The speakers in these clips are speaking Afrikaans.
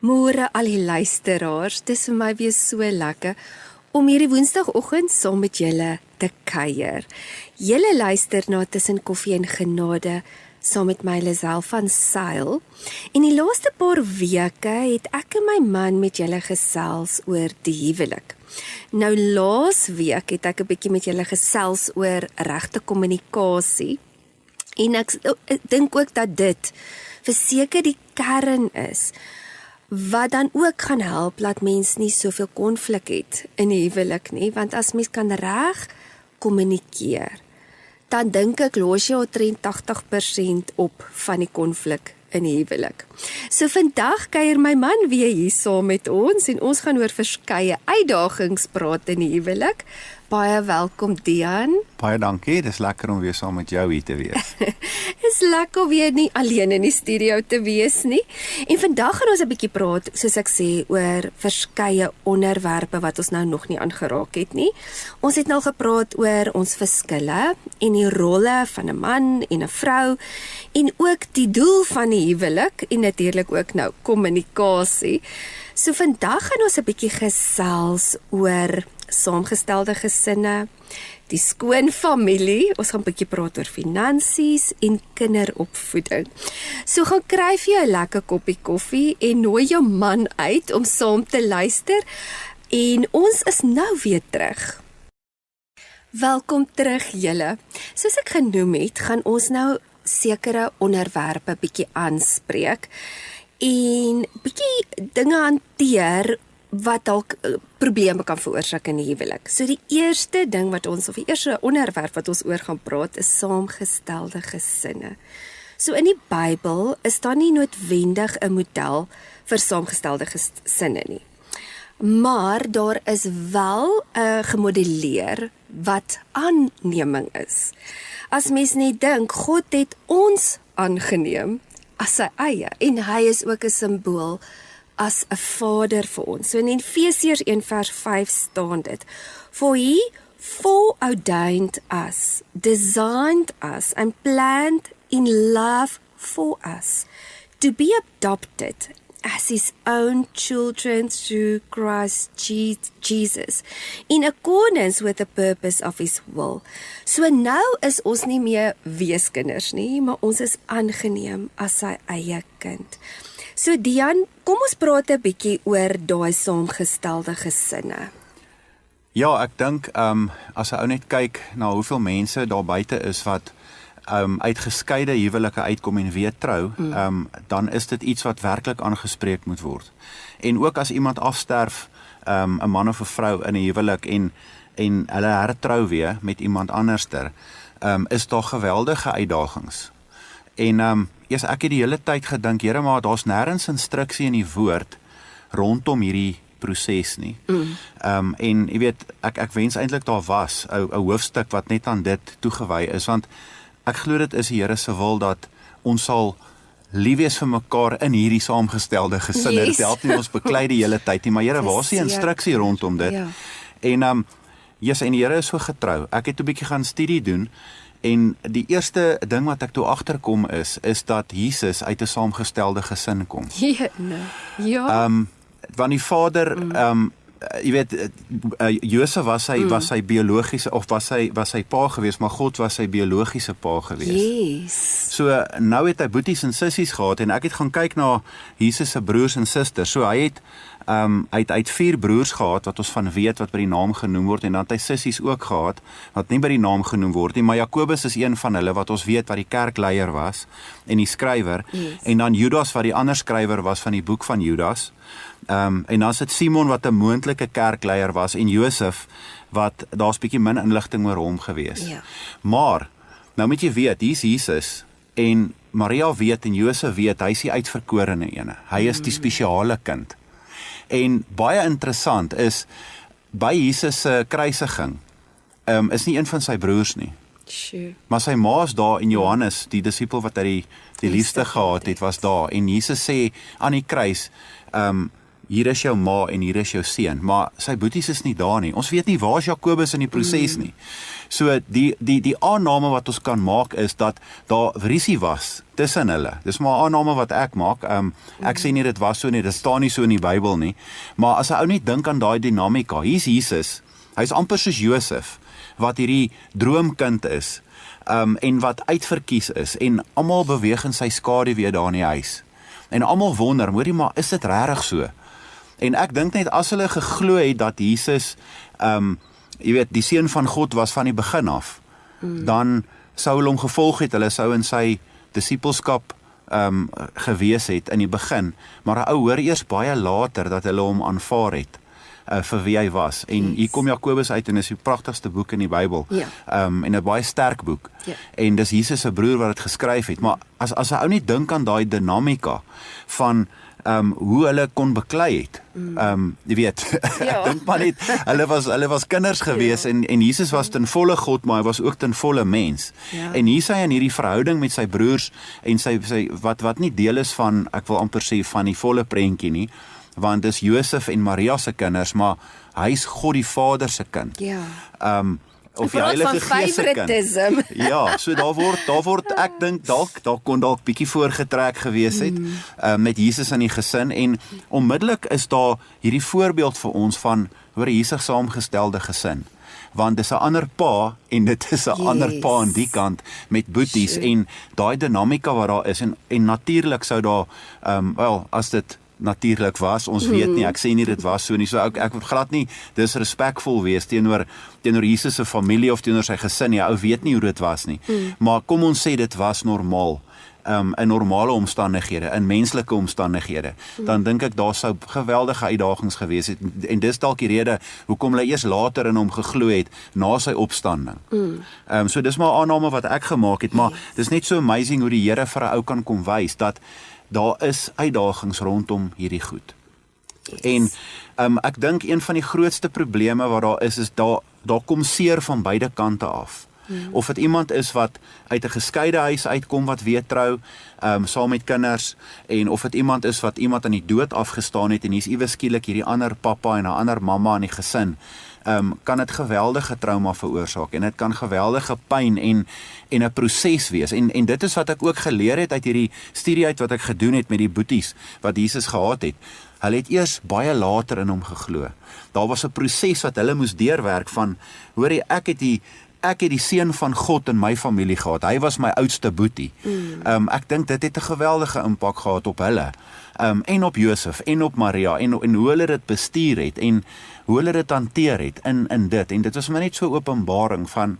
Môre al die luisteraars, dis vir my weer so lekker om hierdie woensdagoggend saam met julle te kuier. Julle luister na Tussen Koffie en Genade saam met my Lisel van Sail. En die laaste paar weke het ek en my man met julle gesels oor die huwelik. Nou laas week het ek 'n bietjie met julle gesels oor regte kommunikasie. En ek dink ook dat dit verseker die kern is wat dan ook gaan help dat mens nie soveel konflik het in die huwelik nie, want as mens kan reg kommunikeer, dan dink ek los jy al 83% op van die konflik in die huwelik. So vandag kuier my man weer hier saam met ons en ons gaan oor verskeie uitdagings praat in die huwelik. Baie welkom Dian. Baie dankie, dis lekker om weer saam met jou hier te wees. Is lekker om weer nie alleen in die studio te wees nie. En vandag gaan ons 'n bietjie praat, soos ek sê, oor verskeie onderwerpe wat ons nou nog nie aangeraak het nie. Ons het nou gepraat oor ons verskille en die rolle van 'n man en 'n vrou en ook die doel van die huwelik en natuurlik ook nou kommunikasie. So vandag gaan ons 'n bietjie gesels oor saamgestelde gesinne, die skoonfamilie, ons gaan 'n bietjie praat oor finansies en kinderopvoeding. So gaan kry vir jou 'n lekker koppie koffie en nooi jou man uit om saam te luister. En ons is nou weer terug. Welkom terug julle. Soos ek genoem het, gaan ons nou sekere onderwerpe bietjie aanspreek en bietjie dinge hanteer wat dalk probleme kan veroorsaak in die huwelik. So die eerste ding wat ons, of die eerste onderwerp wat ons oor gaan praat, is saamgestelde gesinne. So in die Bybel is daar nie noodwendig 'n model vir saamgestelde gesinne nie. Maar daar is wel 'n gemodelleer wat aanneming is. As mens net dink, God het ons aangeneem as sy eie en hy is ook 'n simbool as 'n vader vir ons. So in Efesiërs 1:5 staan dit: For he foreordained us, designed us and planned in love for us to be adopted as his own children through Christ Jesus, in accordance with the purpose of his will. So nou is ons nie meer weeskinders nie, maar ons is aangeneem as sy eie kind. So Dian, kom ons praat 'n bietjie oor daai saamgestelde gesinne. Ja, ek dink as 'n ou net kyk na hoeveel mense daar buite is wat uit geskeide huwelike uitkom en weer trou, dan is dit iets wat werklik aangespreek moet word. En ook as iemand afsterf, 'n man of 'n vrou in 'n huwelik en hulle hertrou weer met iemand anderster, is daar geweldige uitdagings. En ek het die hele tyd gedink, Here, maar daar's nêrens instruksie in die woord rondom hierdie proses nie. En jy weet, ek wens eintlik daar was 'n hoofstuk wat net aan dit toegewy is, want ek glo dit is die Here se wil dat ons sal lief wees vir mekaar in hierdie saamgestelde gesinne. Dit help nie ons beklei die hele tyd nie, maar Here, waar is die instruksie rondom dit? Ja. En en die Here is so getrou. Ek het 'n bietjie gaan studie doen. En die eerste ding wat ek toe agterkom is dat Jesus uit 'n saamgestelde gesin kom. Ja. Want die vader, jy weet, Josef was sy biologiese, of was sy pa gewees, maar God was sy biologiese pa gewees. Yes. So nou het hy boeties en sissies gehad en ek het gaan kyk na Jesus se broers en susters. So hy het 4 broers gehad wat ons van weet wat by die naam genoem word, en dan het hy sissies ook gehad wat nie by die naam genoem word nie, maar Jakobus is een van hulle wat ons weet wat die kerkleier was en die skrywer, en dan Judas wat die ander skrywer was van die boek van Judas, en dan sit Simon wat 'n moontlike kerkleier was, en Josef wat, daar's bietjie min inligting oor hom gewees. Ja. Maar nou moet jy weet, hier's Jesus en Maria weet en Josef weet, hy is die uitverkorene ene. Hy is die spesiale kind. En baie interessant is, by Jesus se kruisiging, is nie een van sy broers nie. Sure. Maar sy ma is daar, en Johannes, die disipel wat hy die liefste gehad het, was daar. En Jesus sê aan die kruis, hier is jou ma en hier is jou seun, maar sy boeties is nie daar nie. Ons weet nie waar is Jakobus in die proses nie. So die aanname wat ons kan maak is dat daar rusie was tussen hulle. Dis maar 'n aanname wat ek maak. Ek sê nie dit was so nie, dit staan nie so in die Bybel nie. Maar as 'n ou net dink aan daai dinamika, hier's Jesus. Hy's amper soos Josef wat hierdie droomkind is. En wat uitverkies is en almal beweeg in sy skaduwee daar in die huis. En almal wonder, hoorie maar, is dit regtig so? En ek dink net as hulle geglo het dat Jesus jy weet, die seun van God was van die begin af, dan sou hulle hom gevolg het, hulle sou in sy disippelskap gewees het in die begin, maar 'n ou hoor eers baie later dat hulle hom aanvaar het vir wie hy was. En hier kom Jakobus uit en is die pragtigste boek in die Bybel. Ja. En 'n baie sterk boek. Ja. En dis Jesus se broer wat dit geskryf het. Maar as 'n ou net dink aan daai dinamika van hoe hulle kon beklei het. Jy weet, Ja. dink maar net, hulle was kinders gewees en Jesus was ten volle God, maar hy was ook ten volle mens. Ja. En hier is hy in hierdie verhouding met sy broers en sy wat nie deel is van, ek wil amper sê, van die volle prentjie nie, want dis Josef en Maria se kinders, maar hy's God die Vader se kind. Ja. Of die Heilige Gees se kind. favoritism. Ja, so daar word ek dink daar kon dalk bietjie voorgetrek gewees het met Jesus in die gesin en onmiddellik is daar hierdie voorbeeld vir ons van hoor Jesus saamgestelde gesin. Want dis 'n ander pa en dit is 'n ander pa aan die kant met boeties en daai dinamika wat daar is en natuurlik sou daar wel as dit natuurlik was, ons weet nie, ek sê nie dit was so nie, so ek wil glad nie disrespekvol wees teenoor Jesus se familie of teenoor sy gesin nie, ou weet nie hoe dit was nie, maar kom ons sê dit was normaal, in normale omstandighede, in menslike omstandighede, dan dink ek daar sou geweldige uitdagings gewees het, en dis dalk die rede hoekom hulle eers later in hom geglo het, na sy opstanding. So dis maar 'n aanname wat ek gemaak het, maar dis net so amazing hoe die Here vir 'n ou kan kom wys, dat daar is uitdagings rondom hierdie goed. En ek dink een van die grootste probleme wat daar is daar kom seer van beide kante af. Of dit iemand is wat uit 'n geskeide huis uitkom wat weer trou, saam met kinders, en of dit iemand is wat iemand aan die dood afgestaan het en hier's iewes skielik hierdie ander pappa en 'n ander mamma in die gesin, kan dit geweldige trauma veroorsaak en dit kan geweldige pyn en 'n proses wees. En dit is wat ek ook geleer het uit hierdie studie uit wat ek gedoen het met die boeties wat Jesus gehad het. Hulle het eers baie later in hom geglo. Daar was 'n proses wat hulle moes deurwerk van, hoorie, ek het die seun van God in my familie gehad. Hy was my oudste boetie. Ek dink dit het 'n geweldige impak gehad op hulle. En op Josef en op Maria en hoe hulle dit bestuur het en hoe hulle dit hanteer het in dit. En dit was maar net so 'n openbaring van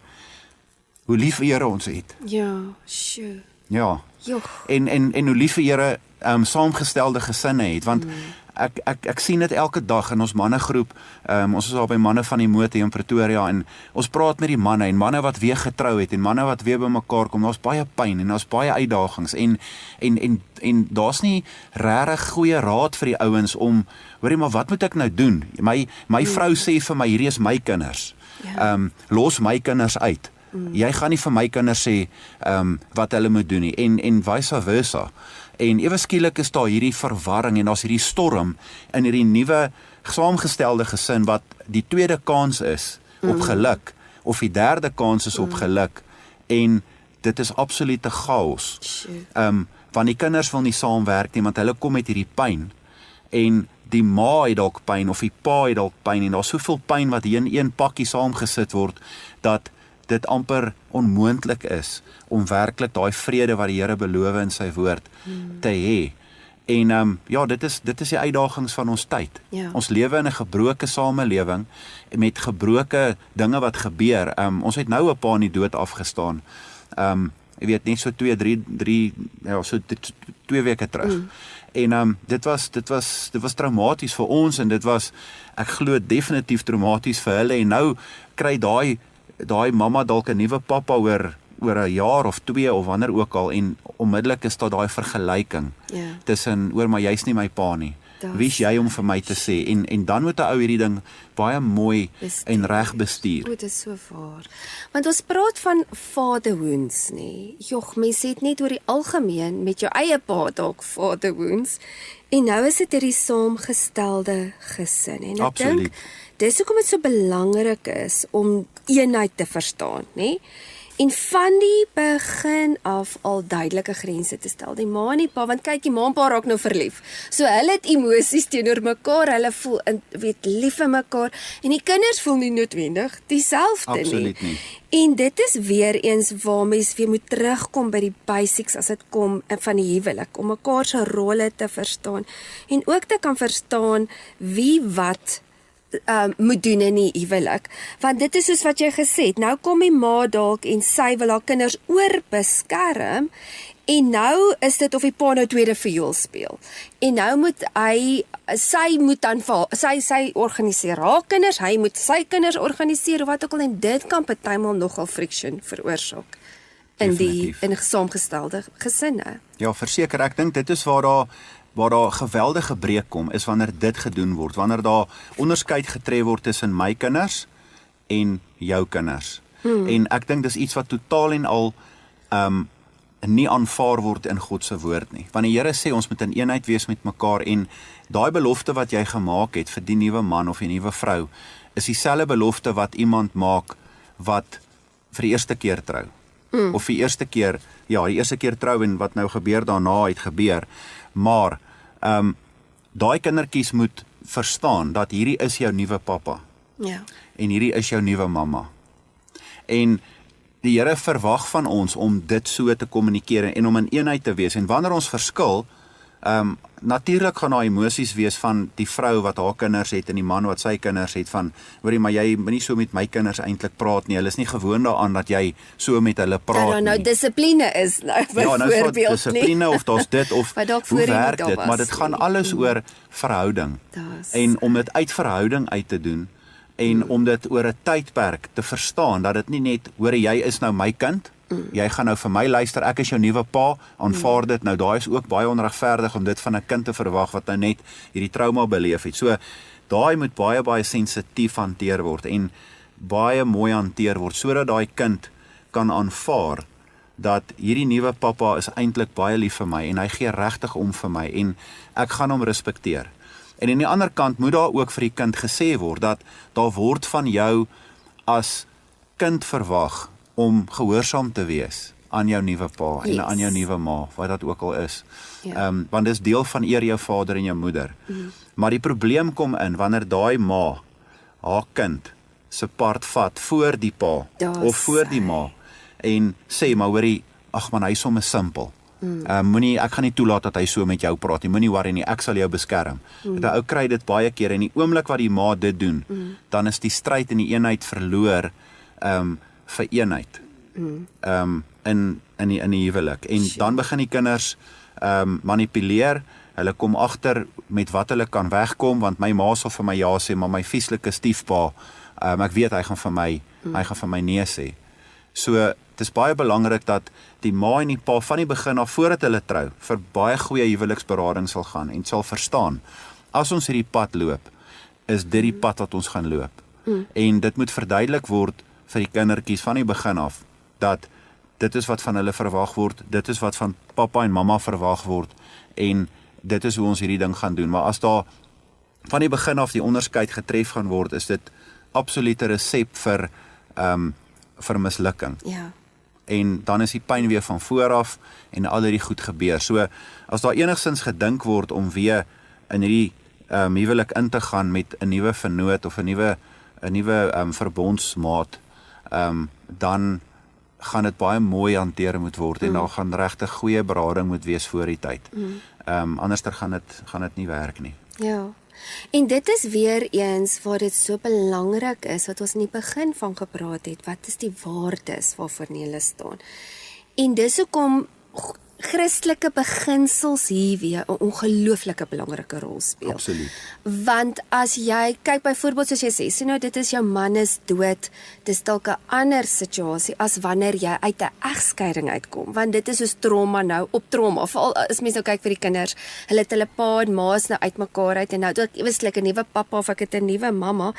hoe lief die Here ons het. Ja, sure. Ja. Joh. En hoe lief die Here saamgestelde gesinne het, want ek sien dit elke dag in ons mannegroep. Ons is al by manne van die moot hier in Pretoria en ons praat met die manne en manne wat weer getrou het en manne wat weer bymekaar kom. Daar's baie pyn en daar's baie uitdagings en daar's nie regtig goeie raad vir die ouens om, hoorie, maar wat moet ek nou doen? My vrou sê vir my, hierdie is my kinders. Los my kinders uit. Jy gaan nie vir my kinders sê wat hulle moet doen nie en vice versa. En ewe skielik is daar hierdie verwarring en daar's hierdie storm in hierdie nuwe saamgestelde gesin wat die tweede kans is op geluk of die derde kans is op geluk en dit is absolute chaos. Want die kinders wil nie saamwerk nie want hulle kom met hierdie pyn en die ma het dalk pyn of die pa het dalk pyn en daar's soveel pyn wat hier in een pakkie saamgesit word dat dit amper onmoontlik is om werklik daai vrede wat die Here beloof in sy woord te hê. En ja, dit is die uitdagings van ons tyd. Ja. Ons lewe in 'n gebroke samelewing met gebroke dinge wat gebeur. Ons het nou 'n pa in die dood afgestaan. Jy weet net so 2 weke terug. En dit was traumaties vir ons en dit was, ek glo, definitief traumaties vir hulle en nou kry daai mamma dalk 'n nuwe pappa oor 'n jaar of 2 of wanneer ook al en onmiddellik is daar daai vergelyking tussen, maar jy's nie my pa nie. Wie's jy om vir my te sê? En dan moet 'n ou hierdie ding baie mooi en reg bestuur. O, dit is so waar. Want ons praat van father wounds, nê. Jog, mense het net oor die algemeen met jou eie pa dalk father wounds. En nou is dit hierdie saamgestelde gesin. En ek Absoluut. dink dis hoekom dit so belangrik is om eenheid te verstaan, nê? En van die begin af al duidelike grense te stel. Die ma en die pa, want kyk, die ma en pa raak nou verlief. So hulle het emosies teenoor mekaar, hulle voel lief vir mekaar en die kinders voel nie noodwendig dieselfde nie. Absoluut nie. En dit is weer eens waar mens weer moet terugkom by die basics as dit kom van die huwelik, om mekaar se rolle te verstaan en ook te kan verstaan wie wat moet doen in die huwelik. Want dit is soos wat jy gesê het, nou kom die ma dalk en sy wil haar kinders oorbeskerm en nou is dit of die pa nou tweede viool speel. En nou moet sy moet dan sy organiseer haar kinders, hy moet sy kinders organiseer of wat ook al en dit kan partymal nogal friction veroorsaak in saamgestelde gesinne. Ja, verseker, ek dink dit is waar daar geweldige breek kom, is wanneer dit gedoen word, wanneer daar onderskeid getref word tussen my kinders en jou kinders. En ek dink dis iets wat totaal en al nie aanvaar word in God se woord nie. Want die Here sê ons moet in eenheid wees met mekaar en daai belofte wat jy gemaak het vir die nuwe man of die nuwe vrou, is dieselfde belofte wat iemand maak wat vir die eerste keer trou. Of die eerste keer trou en wat nou gebeur daarna het gebeur. Maar daai kindertjies moet verstaan dat hierdie is jou nuwe pappa. Ja. En hierdie is jou nuwe mamma. En die Here verwag van ons om dit so te kommunikeer en om in eenheid te wees. En wanneer ons verskil, natuurlik gaan daar emosies wees van die vrou wat haar kinders het en die man wat sy kinders het van, hoorie, maar jy moet nie so met my kinders eintlik praat nie. Hulle is nie gewoond daaraan dat jy so met hulle praat nie. Nou dissipline is nou byvoorbeeld nie. Dissipline of daar's dit of hoe werk dit, was, maar dit gaan alles oor verhouding. En om dit uit verhouding uit te doen en om dit oor 'n tydperk te verstaan dat dit nie net, hoor jy is nou my kind, jy gaan nou vir my luister, ek is jou nuwe pa, aanvaar dit. Nou daai is ook baie onregverdig om dit van 'n kind te verwag wat nou net hierdie trauma beleef het. So daai moet baie sensitief hanteer word en baie mooi hanteer word sodat daai kind kan aanvaar dat hierdie nuwe pappa is eintlik baie lief vir my en hy gee regtig om vir my en ek gaan hom respekteer. En aan die ander kant moet daar ook vir die kind gesê word dat daar word van jou as kind verwag om gehoorsaam te wees aan jou nuwe pa en aan jou nuwe ma, wat dat ook al is. Want dis deel van eer jou vader en jou moeder. Maar die probleem kom in wanneer daai ma haar kind se part vat voor die pa of voor die ma en sê, maar hoorie, ag man, hy is sommer simpel. Ek gaan nie toelaat dat hy so met jou praat nie, moenie worry nie, ek sal jou beskerm. Dat 'n ou kry dit baie keer en die oomblik wat die ma dit doen, dan is die stryd en die eenheid verloor vir eenheid in die huwelik. En dan begin die kinders manipuleer, hulle kom agter met wat hulle kan wegkom, want my ma sal vir my ja sê, maar my vieslike stiefpa, ek weet hy gaan vir my nee sê. So, dit is baie belangrik dat die ma en die pa van die begin af voordat hulle trou, vir baie goeie huweliksberading sal gaan en sal verstaan, as ons hierdie pad loop, is dit die pad wat ons gaan loop. En dit moet verduidelik word vir die kindertjies van die begin af, dat dit is wat van hulle verwag word, dit is wat van pappa en mamma verwag word, en dit is hoe ons hierdie ding gaan doen. Maar as daar van die begin af die onderskeid getref gaan word, is dit absolute resep vir mislukking. Ja. En dan is die pyn weer van vooraf, en al hierdie goed gebeur. So, as daar enigstens gedink word om weer in hierdie huwelik in te gaan met 'n nuwe vernoot of 'n nuwe verbondsmaat, dan gaan dit baie mooi hanteer moet word en daar gaan regtig goeie berading moet wees voor die tyd. Anderster gaan dit nie werk nie. Ja. En dit is weer eens waar dit so belangrik is wat ons in die begin van gepraat het. Wat is die waardes waarvoor jy staan? En dis hoekom Christelike beginsels hier weer 'n ongelooflike belangrike rol speel. Absoluut. Want as jy kyk byvoorbeeld soos jy sê, nou dit is jou man is dood, dis dalk 'n ander situasie as wanneer jy uit 'n egskeiding uitkom, want dit is soos trauma nou op trauma. Veral as mens nou kyk vir die kinders, hulle het hulle pa en ma is nou uitmekaar uit en nou het ek eweslik 'n nuwe pappa of ek het 'n nuwe mamma.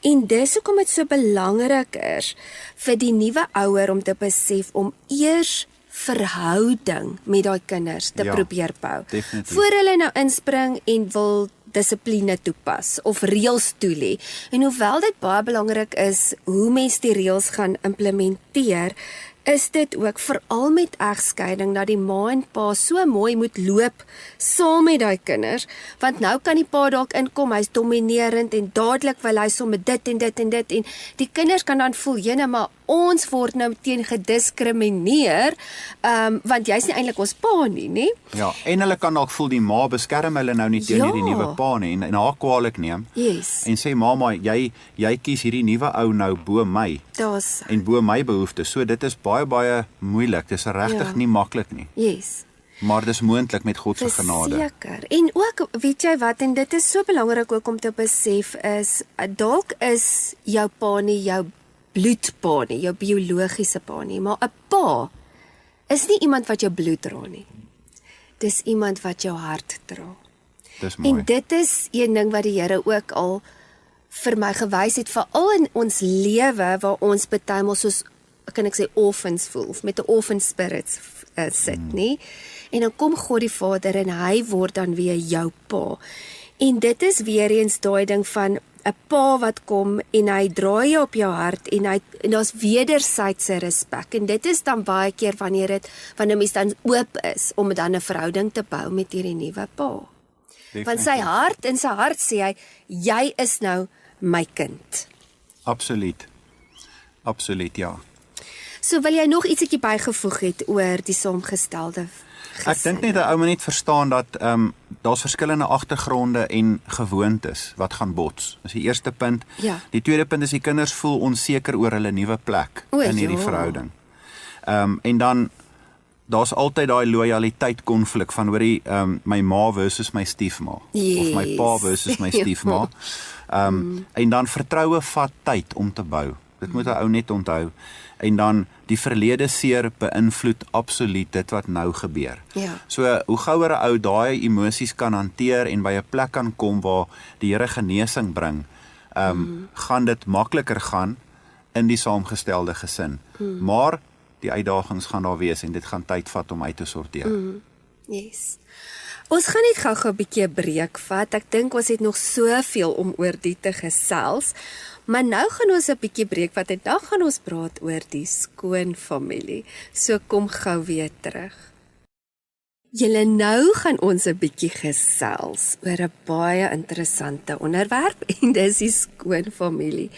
En dis hoekom dit so belangrik is vir die nuwe ouer om te besef om eers verhouding met daai kinders te probeer bou. Definitief. Voor hulle nou inspring en wil dissipline toepas of reëls toelê. En hoewel dit baie belangrik is hoe mens die reëls gaan implementeer, is dit ook veral met egskeiding dat die ma en pa so mooi moet loop saam met daai kinders, want nou kan die pa dalk inkom, hy's dominerend en dadelik wil hy sommer dit en dit en dit en die kinders kan dan voel, jene, maar ons word nou teen gediskrimineer, want jy's nie eintlik ons pa nie, nê? Ja, en hulle kan dalk voel die ma beskerm hulle nou nie teen hierdie nuwe pa nie en haar kwaadlik neem. Yes. En sê mamma, jy kies hierdie nuwe ou nou bo my Daar's en bo my behoeftes. So dit is baie moeilik. Dis regtig nie maklik nie. Yes. Maar dis moontlik met God se genade. Verseker. En ook, weet jy wat, en dit is so belangrik ook om te besef is, dalk is jou pa nie jou bloedpa nie, jou biologiese pa nie, maar 'n pa is nie iemand wat jou bloed dra nie. Dis iemand wat jou hart dra. Dis mooi. En dit is een ding wat die Here ook al vir my gewys het, veral in ons lewe waar ons partymal soos, kan ek sê, orphans voel, of met 'n orphan spirit sit, nie? En dan kom God die Vader en hy word dan weer jou pa. En dit is weer eens daai ding van 'n pa wat kom en hy draai jou op jou hart en daar's wederwysige respek. En dit is dan baie keer wanneer mens dan oop is om dan 'n verhouding te bou met hierdie nuwe pa. Want in sy hart sê hy, jy is nou my kind. Absoluut. Absoluut, ja. So wil jy nog ietsie bygevoeg het oor die saamgestelde gesin? Ek dink net 'n ou moet net verstaan dat daar's verskillende agtergronde en gewoontes wat gaan bots. Dis die eerste punt. Ja. Die tweede punt is die kinders voel onseker oor hulle nuwe plek in hierdie verhouding. En dan daar's altyd daai lojaliteit konflik van hoorie my ma versus my stiefma of my pa versus my stiefma. En dan vertroue vat tyd om te bou. Dit moet 'n ou net onthou. En dan die verlede seer beïnvloed absoluut dit wat nou gebeur. Ja. So hoe gouer 'n ou daai emosies kan hanteer en by 'n plek kan kom waar die Here genesing bring, gaan dit makliker gaan in die saamgestelde gesin. Maar die uitdagings gaan daar wees en dit gaan tyd vat om uit te sorteer. Yes. Ons gaan net gou-gou 'n bietjie 'n breek vat. Ek dink ons het nog soveel om oor die te gesels. Maar nou gaan ons 'n bietjie breek vat en dan gaan ons praat oor die skoonfamilie. So kom gou weer terug. Julle, nou gaan ons 'n bietjie gesels oor 'n baie interessante onderwerp en dis die skoonfamilie.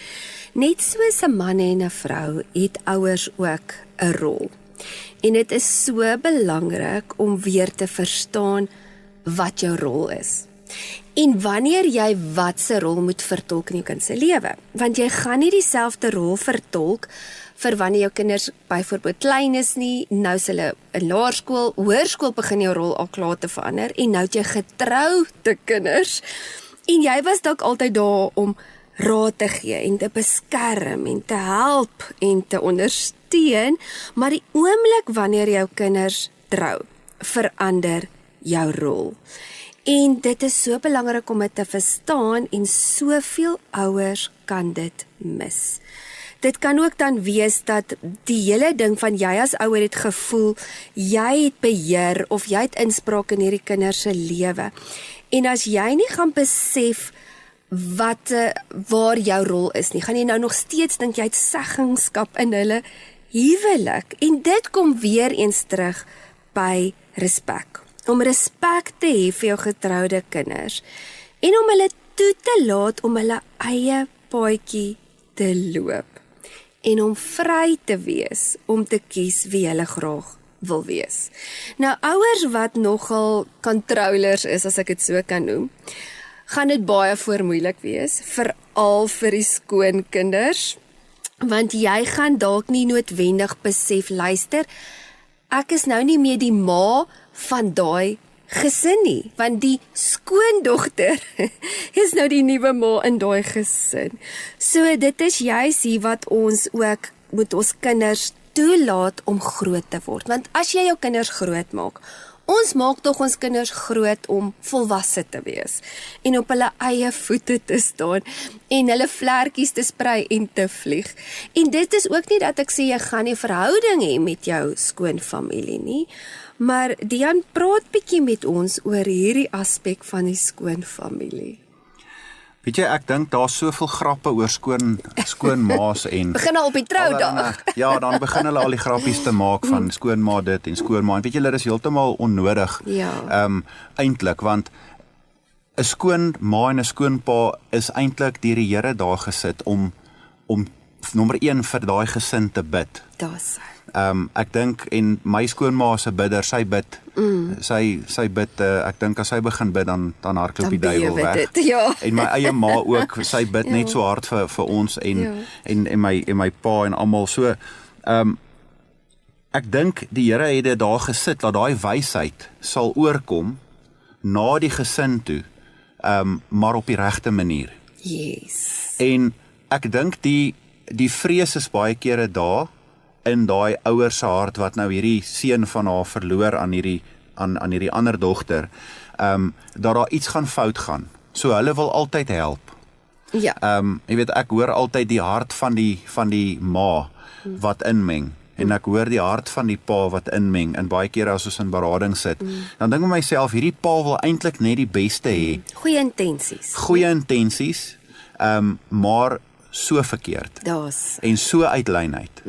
Net soos 'n man en 'n vrou het ouers ook 'n rol. En dit is so belangrik om weer te verstaan wat jou rol is. En wanneer jy wat se rol moet vertolk in jou kind se lewe, want jy gaan nie dieselfde rol vertolk vir wanneer jou kinders byvoorbeeld klein is nie, nou is hulle in laerskool, hoërskool begin jou rol al klaar te verander en nou het jy getroude kinders en jy was dalk altyd daar om raad te gee en te beskerm en te help en te ondersteun, maar die oomblik wanneer jou kinders trou, verander jou rol. En dit is so belangrik om dit te verstaan en soveel ouers kan dit mis. Dit kan ook dan wees dat die hele ding van jy as ouer het gevoel, jy het beheer of jy het inspraak in hierdie kinders se lewe. En as jy nie gaan besef waar jou rol is nie, gaan jy nou nog steeds dink jy het seggenskap in hulle huwelik. En dit kom weer eens terug by respek. Om respek te hê vir jou getroude kinders en om hulle toe te laat om hulle eie paadjie te loop en om vry te wees om te kies wie hulle graag wil wees. Nou ouers wat nogal controllers is, as ek dit so kan noem, gaan dit baie moeilik wees, veral vir die skoonkinders, want jy gaan dalk nie noodwendig besef, luister, ek is nou nie meer die ma van daai gesin nie, want die skoondogter is nou die nuwe ma in daai gesin. So dit is juis hier wat ons ook moet ons kinders toelaat om groot te word, want as jy jou kinders groot maak, ons maak tog ons kinders groot om volwasse te wees en op hulle eie voete te staan en hulle vlekkies te sprei en te vlieg. En dit is ook nie dat ek sê jy gaan nie verhouding hê met jou skoonfamilie nie, maar Dian praat bietjie met ons oor hierdie aspek van die skoonfamilie. Weet jy, ek dink daar's soveel grappe oor skoonmaas en Begin al op die troudag. Ja, dan begin hulle al die grappies te maak van skoonma dit en skoonma. En weet jy, dit is heeltemal onnodig. Ja. Eintlik, want 'n skoonma en 'n skoonpa is eintlik deur die Here daar gesit om nommer 1 vir daai gesin te bid. Daar's Ek dink, en my skoonma is 'n bidder, sy bid, sy bid, ek dink as sy begin bid, dan hardloop die duiwel weg. Dit, ja. En my eie ma ook, sy bid net so hard vir ons en my pa en almal. So, ek dink die Here het dit daar gesit, dat daai wysheid sal oorkom na die gesin toe, maar op die regte manier. Yes. En ek dink die vrees is baie kere daar, in daai ouer se hart wat nou hierdie seun van haar verloor aan hierdie ander dogter, dat daar iets gaan fout gaan. So hulle wil altyd help. Ja. Jy weet, ek hoor altyd die hart van die ma wat inmeng, en ek hoor die hart van die pa wat inmeng, en baie kere as ons in berading sit, dan dink ek myself, hierdie pa wil eintlik net die beste hê. Goeie intensies. Goeie intensies, maar so verkeerd. En so uitlynheid.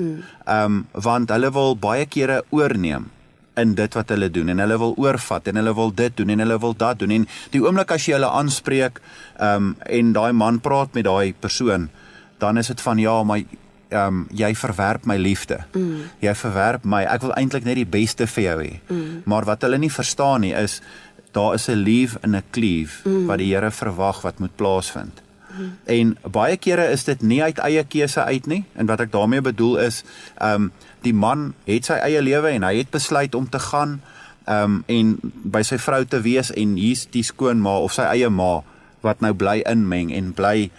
Want hulle wil baie kere oorneem in dit wat hulle doen, en hulle wil oorvat, en hulle wil dit doen, en hulle wil dat doen, en die oomblik as jy hulle aanspreek, en daai man praat met daai persoon, dan is dit van, ja, maar jy verwerp my liefde, jy verwerp my, ek wil eintlik net die beste vir jou hê, maar wat hulle nie verstaan nie, is, daar is 'n leave en 'n cleave, wat die Here verwag wat moet plaasvind. En baie kere is dit nie uit eie keuse uit nie, en wat ek daarmee bedoel is, die man het sy eie lewe en hy het besluit om te gaan, en by sy vrou te wees, en hier's die skoonma of sy eie ma, wat nou bly inmeng en bly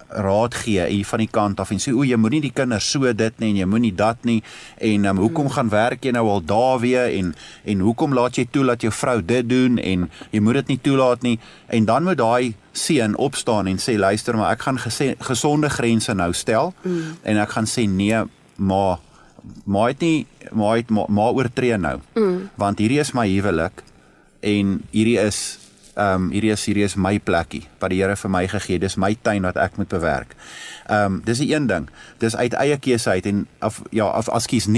raad gee hier van die kant af en sê, jy moet nie die kinders so dit nie, en jy moet nie dat nie, en hoekom gaan werk jy nou al daar weer, en hoekom laat jy toe dat jou vrou dit doen, en jy moet dit nie toelaat nie, en dan moet daai seun opstaan en sê, luister, maar ek gaan gesonde grense nou stel, en ek gaan sê, nee, ma oortree nou, want hierdie is my huwelik, en hierdie is my plekkie, wat die Here vir my gegee, dis my tuin wat ek moet bewerk. Dis die een ding, dis uit eie keuse uit, nie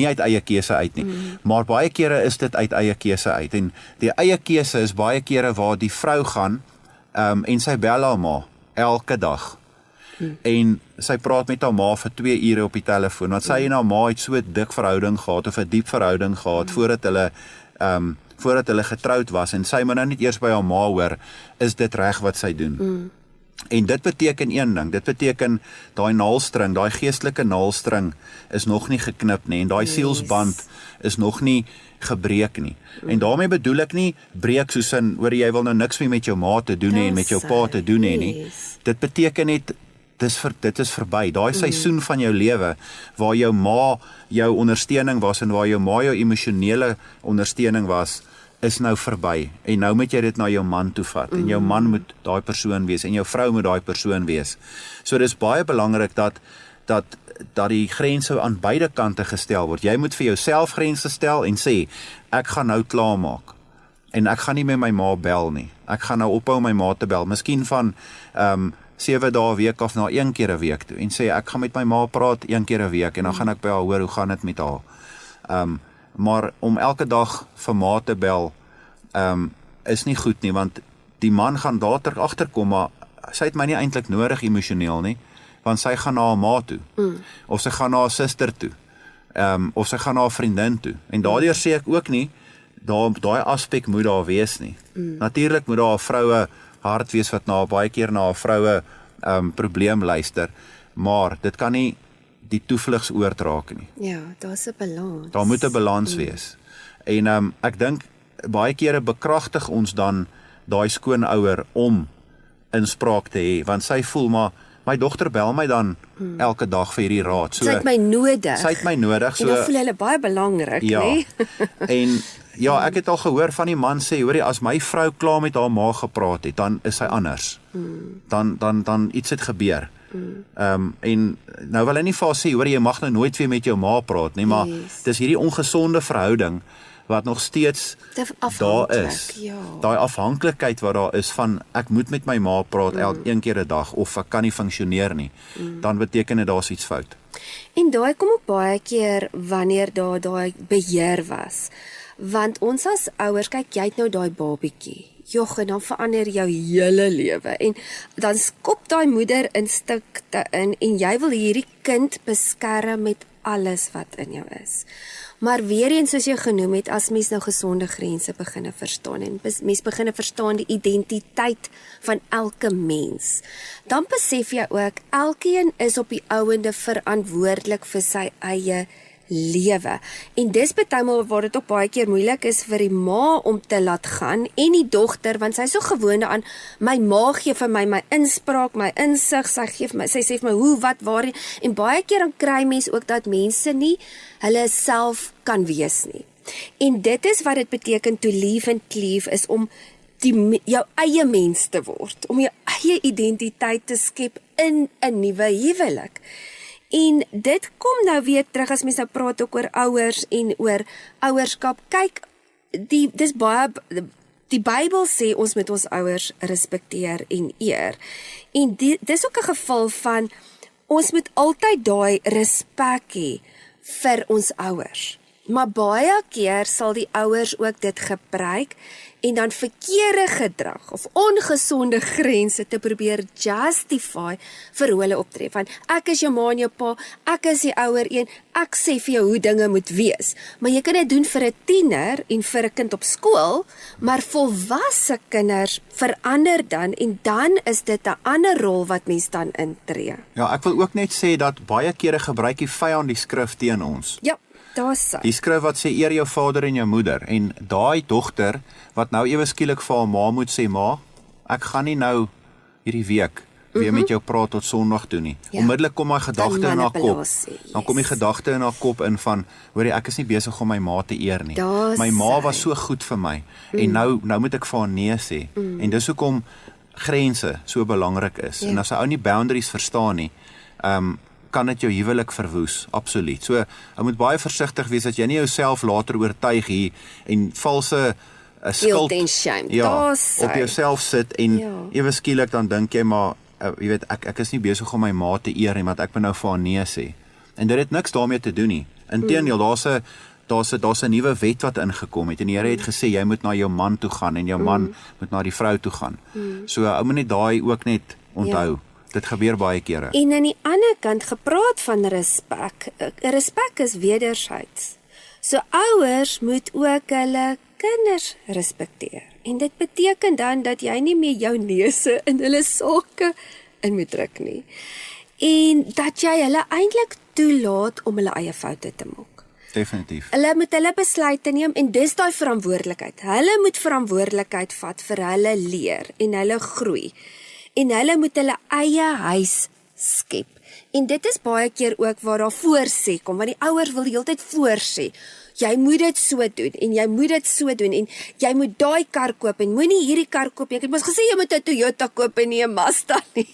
uit eie keuse uit nie, maar baie kere is dit uit eie keuse uit, en die eie keuse is baie kere waar die vrou gaan, en sy bel haar ma, elke dag, en sy praat met haar ma vir 2 ure op die telefoon, want sy en haar ma het so 'n dik verhouding gehad, of 'n diep verhouding gehad, voordat hulle getroud was, en sy moet nou net eers by haar ma hoor, is dit reg wat sy doen. En dit beteken een ding, dit beteken daai naalstring, daai geestelike naalstring is nog nie geknip nie, en daai sielsband is nog nie gebreek nie. En daarmee bedoel ek nie breek soos in, hoor jy wil nou niks meer met jou ma te doen hê en met jou pa te doen hê nie. Dit beteken net, dit is verby. Daai seisoen van jou lewe, waar jou ma jou ondersteuning was, en waar jou ma jou emosionele ondersteuning was, is nou verby, en nou moet jy dit na jou man toe vat, en jou man moet daai persoon wees, en jou vrou moet daai persoon wees. So dit is baie belangrik dat die grense aan beide kante gestel word. Jy moet vir jouself grense stel en sê, ek gaan nou klaarmaak, en ek gaan nie met my ma bel nie, ek gaan nou ophou my ma te bel, miskien van 7 dae 'n week af na 1 keer 'n week toe, en sê, ek gaan met my ma praat 1 keer 'n week, en dan gaan ek by haar hoor, hoe gaan dit met haar. Maar om elke dag vir ma te bel, is nie goed nie, want die man gaan daar agterkom, maar sy het my nie eintlik nodig emosioneel nie, want sy gaan na haar ma toe, of sy gaan na haar suster toe, of sy gaan na haar vriendin toe, en daardeur sê ek ook nie, daai aspek moet daar wees nie. Natuurlik moet daar 'n vroue hart wees, wat baie keer na 'n vroue probleem luister, maar dit kan nie die toevlugsoord raak nie. Ja, daar's 'n balans. Daar moet 'n balans wees. En ek dink baie kere bekragtig ons dan daai skoonouer om inspraak te hê, want sy voel maar my dogter bel my dan elke dag vir hierdie raad. So Sy het my nodig. sy het my nodig, En dan so voel hulle baie belangrik, ja. nê? En ja, ek het al gehoor van die man sê, hoorie, as my vrou klaar met haar ma gepraat het, dan is sy anders. Dan iets het gebeur. En nou wil hy nie vir haar sê, hoor jy mag nou nooit weer met jou ma praat nie, maar dis hierdie ongesonde verhouding wat nog steeds daar is. Ja. Daai afhanklikheid wat daar is van ek moet met my ma praat een keer 'n dag of ek kan nie funksioneer nie. Dan beteken dit daar's iets fout. En daai kom ook baie keer wanneer daar daai beheer was. Want ons as ouers, kyk, jy het nou daai babietjie. Jog, en dan verander jou hele lewe. En dan skop daai moeder instinkte in en jy wil hierdie kind beskerm met alles wat in jou is. Maar weer eens soos jy genoem het, as mens nou gesonde grense beginne verstaan en mens beginne verstaan die identiteit van elke mens, dan besef jy ook, elkeen is op die ouende verantwoordelik vir sy eie lewe. En dis partymal waar dit ook baie keer moeilik is vir die ma om te laat gaan en die dogter, want sy is so gewoond aan my ma gee vir my inspraak, my insig, sy sê vir my hoe, wat, waar, en baie keer dan kry mens ook dat mense nie hulle self kan wees nie. En dit is wat dit beteken to live and cleave, is om jou eie mens te word, om jou eie identiteit te skep in 'n nuwe huwelik. En dit kom nou weer terug as mens nou praat ook oor ouers en oor ouerskap. Kyk, dis baie die Bybel sê ons moet ons ouers respekteer en eer. En dis ook 'n geval van ons moet altyd daai respek hê vir ons ouers. Maar baie keer sal die ouers ook dit gebruik en dan verkeerde gedrag of ongesonde grense te probeer justify vir hoe hulle optree. Van ek is jou ma en jou pa, ek is die ouer een, ek sê vir jou hoe dinge moet wees. Maar jy kan dit doen vir 'n tiener en vir 'n kind op skool, maar volwasse kinders verander dan en dan is dit 'n ander rol wat mens dan intree. Ja, ek wil ook net sê dat baie kere gebruik die vyand die skrif teen ons. Ja. Daar's Die skrif wat sê eer jou vader en jou moeder, en daai dogter wat nou ewe skielik vir haar ma moet sê, ma, ek gaan nie nou hierdie week weer met jou praat tot Sondag toe nie. Ja. Onmiddellik kom my gedagte in haar kop. Manipulasie, Dan kom die gedagte in haar kop in van, hoorie, ek is nie besig om my ma te eer nie. My ma was so goed vir my en nou moet ek vir haar nee sê. En dis hoekom grense so belangrik is. En as 'n ou nie boundaries verstaan nie, kan dit jou huwelik verwoes, absoluut. So, jy moet baie versigtig wees dat jy nie jouself later oortuig hier en valse skuld en shame. Op jouself sit en ewe skielik dan dink jy maar, jy weet, ek is nie besig om my ma te eer nie, want ek moet nou vir haar nee sê. En dit het niks daarmee te doen nie. Inteendeel, daar's 'n nuwe wet wat ingekom het en die Here het gesê jy moet na jou man toe gaan en jou man moet na die vrou toe gaan. So, ou moet net daai ook net onthou. Ja. Dit gebeur baie kere. En aan die ander kant, gepraat van respek. Respek is wederzijds. So ouers moet ook hulle kinders respekteer. En dit beteken dan dat jy nie meer jou neuse in hulle sake in moet druk nie. En dat jy hulle eintlik toelaat om hulle eie foute te maak. Definitief. Hulle moet hulle besluite neem en dis daai verantwoordelikheid. Hulle moet verantwoordelikheid vat vir hulle leer en hulle groei. En hulle moet hulle eie huis skep. En dit is baie keer ook waar daar voorsê kom, want die ouers wil die hele tyd voorsê. Jy moet dit so doen en jy moet dit so doen en jy moet daai kar koop en moenie hierdie kar koop nie. Ek het mos gesê jy moet 'n Toyota koop en nie 'n Mazda nie.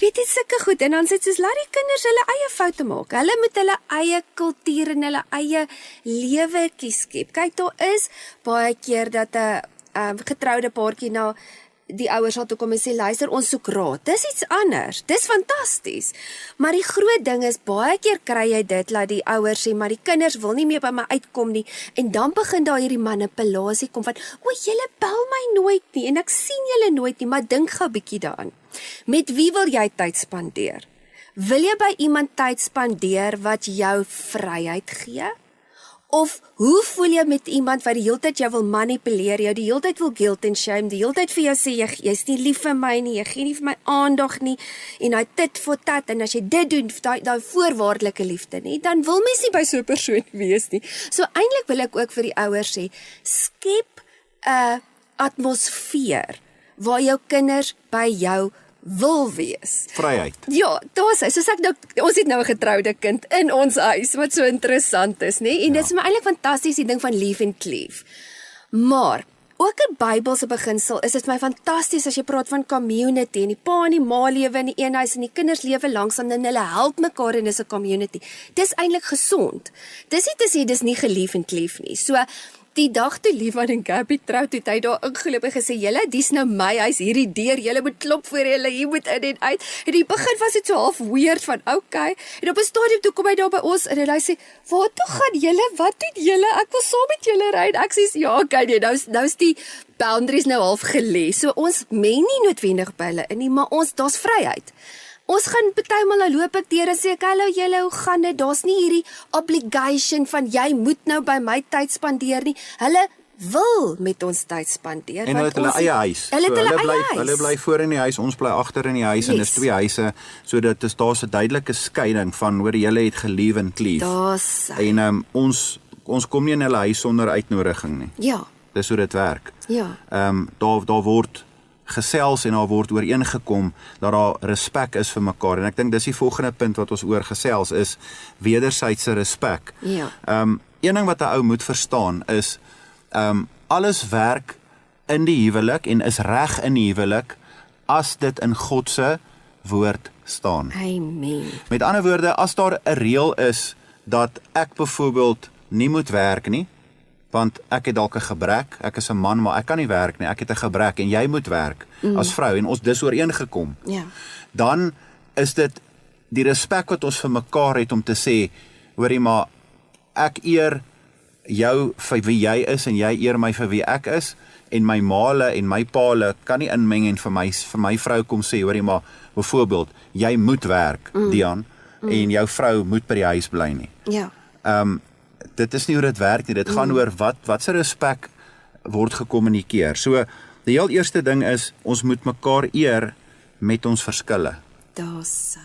Weet jy, sulke goed. En dan sê dit soos laat die kinders hulle eie foute maak. Hulle moet hulle eie kultuur en hulle eie lewetjie skep. Kyk, daar is baie keer dat 'n getroude paartjie na die ouers sal toe kom en sê, luister, ons soek raad. Dis iets anders. Dis fantasties. Maar die groot ding is, baie keer kry jy dit, laat die ouers sê, maar die kinders wil nie meer by my uitkom nie. En dan begin daar hierdie manipulasie kom van, o, julle bel my nooit nie, en ek sien julle nooit nie, maar dink gou 'n bietjie daaraan. Met wie wil jy tyd spandeer? Wil jy by iemand tyd spandeer wat jou vryheid gee? Of hoe voel jy met iemand wat die hele tyd jou wil manipuleer, jou die hele tyd wil guilt and shame, die hele tyd vir jou sê, jy's nie lief vir my nie, jy gee nie vir my aandag nie, en hy tit vir tat, en as jy dit doen, daai voorwaardelike liefde nie, dan wil mens nie by so 'n persoon wees nie. So eintlik wil ek ook vir die ouers sê, skep 'n atmosfeer waar jou kinders by jou wil wees. Vryheid. Ja, daar's hy. Soos ek nou, ons het nou 'n getroude kind in ons huis wat so interessant is, nê? En dit is my eintlik fantasties die ding van leave and cleave. Maar ook 'n Bybelse beginsel is dit my fantasties as jy praat van community en die pa en die ma lewe in die een huis en die kinders lewe langsaan en hulle help mekaar en is 'n community. Dis eintlik gesond. Dis nie te sê dis nie gelief en cleave nie. So die dag toe Liewan en Gabby trou, toe het hy daar ingeloop en gesê, julle, dis nou my huis, hierdie deur, julle moet klop vir julle, hier moet in en uit. En die begin was dit so half weird van, okay. En op 'n stadium toe kom hy daar by ons en hy sê, waar toe gaan julle, wat doen julle, ek wil saam met julle ry. En ek sê, ja, okay, nee, nou is die boundaries nou half gelê. So ons men nie noodwendig by hulle in nie, maar daar's vryheid. Ons gaan partymal nou loop ek deur en sê ek, hallo julle, hoe gaan dit? Daar's nie hierdie obligation van jy moet nou by my tyd spandeer nie. Hulle wil met ons tyd spandeer. En hulle het hulle eie huis. Hulle bly voor in die huis, ons bly agter in die huis, en dis 2 huise, so dit is daar's 'n duidelike skeiding van hoor julle het gelief en cleave. En ons kom nie in hulle huis sonder uitnodiging nie. Ja. Dis hoe dit werk. Ja. Daar word gesels en daar word ooreengekom dat daar respek is vir mekaar, en ek dink dis die volgende punt wat ons oor gesels is wederwysige respek. Ja. Een ding wat 'n ou moet verstaan is alles werk in die huwelik en is reg in die huwelik as dit in God se woord staan. Amen. Met ander woorde, as daar 'n reël is dat ek byvoorbeeld nie moet werk nie, want ek het dalk 'n gebrek, ek is 'n man, maar ek kan nie werk nie, ek het 'n gebrek en jy moet werk as vrou en ons dis ooreengekom. Ja. Dan is dit die respek wat ons vir mekaar het om te sê, hoorie maar, ek eer jou vir wie jy is en jy eer my vir wie ek is, en my maale en my paale kan nie inmeng en vir my vrou kom sê, hoorie maar, byvoorbeeld, jy moet werk, Dian, en jou vrou moet by die huis bly nie. Ja. Dit is nie hoe dit werk nie, dit gaan oor wat se respek word gekommunikeer. So, die heel eerste ding is, ons moet mekaar eer met ons verskille. Daar's hy.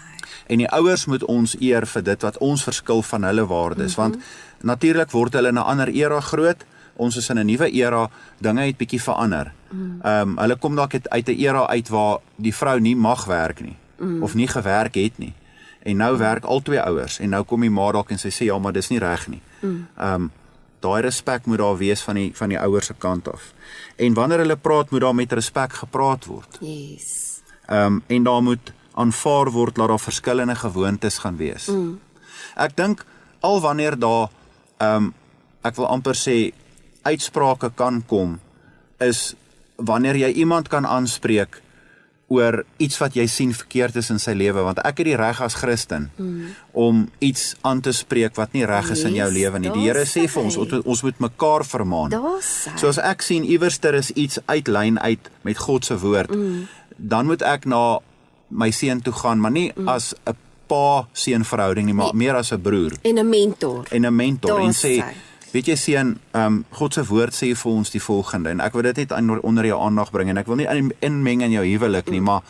En die ouers moet ons eer vir dit wat ons verskil van hulle waardes, want natuurlik word hulle in 'n ander era groot, ons is in 'n nuwe era, dinge het bietjie verander. Hulle kom dalk uit 'n era uit waar die vrou nie mag werk nie, of nie gewerk het nie. En nou werk al 2 ouers, en nou kom die ma dalk en sy sê, ja, maar dis nie reg nie. Daai respek moet daar wees van die ouers se kant af. En wanneer hulle praat, moet daar met respek gepraat word. Yes. En daar moet aanvaar word dat daar verskillende gewoontes gaan wees. Ek dink al wanneer daar ek wil amper sê uitsprake kan kom, is wanneer jy iemand kan aanspreek oor iets wat jy sien verkeerd is in sy lewe, want ek het die reg as Christen om iets aan te spreek wat nie reg is in jou lewe nie. Die Here sê vir ons moet mekaar vermaan. So as ek sien iewers daar is iets uit lyn uit met God se woord, dan moet ek na my seun toe gaan, maar nie as 'n pa-seun verhouding nie, maar meer as 'n broer. En 'n mentor. En sê, weet jy seun, God se woord sê vir ons die volgende, en ek wil dit net onder jou aandag bring, en ek wil nie inmeng in jou huwelik nie, maar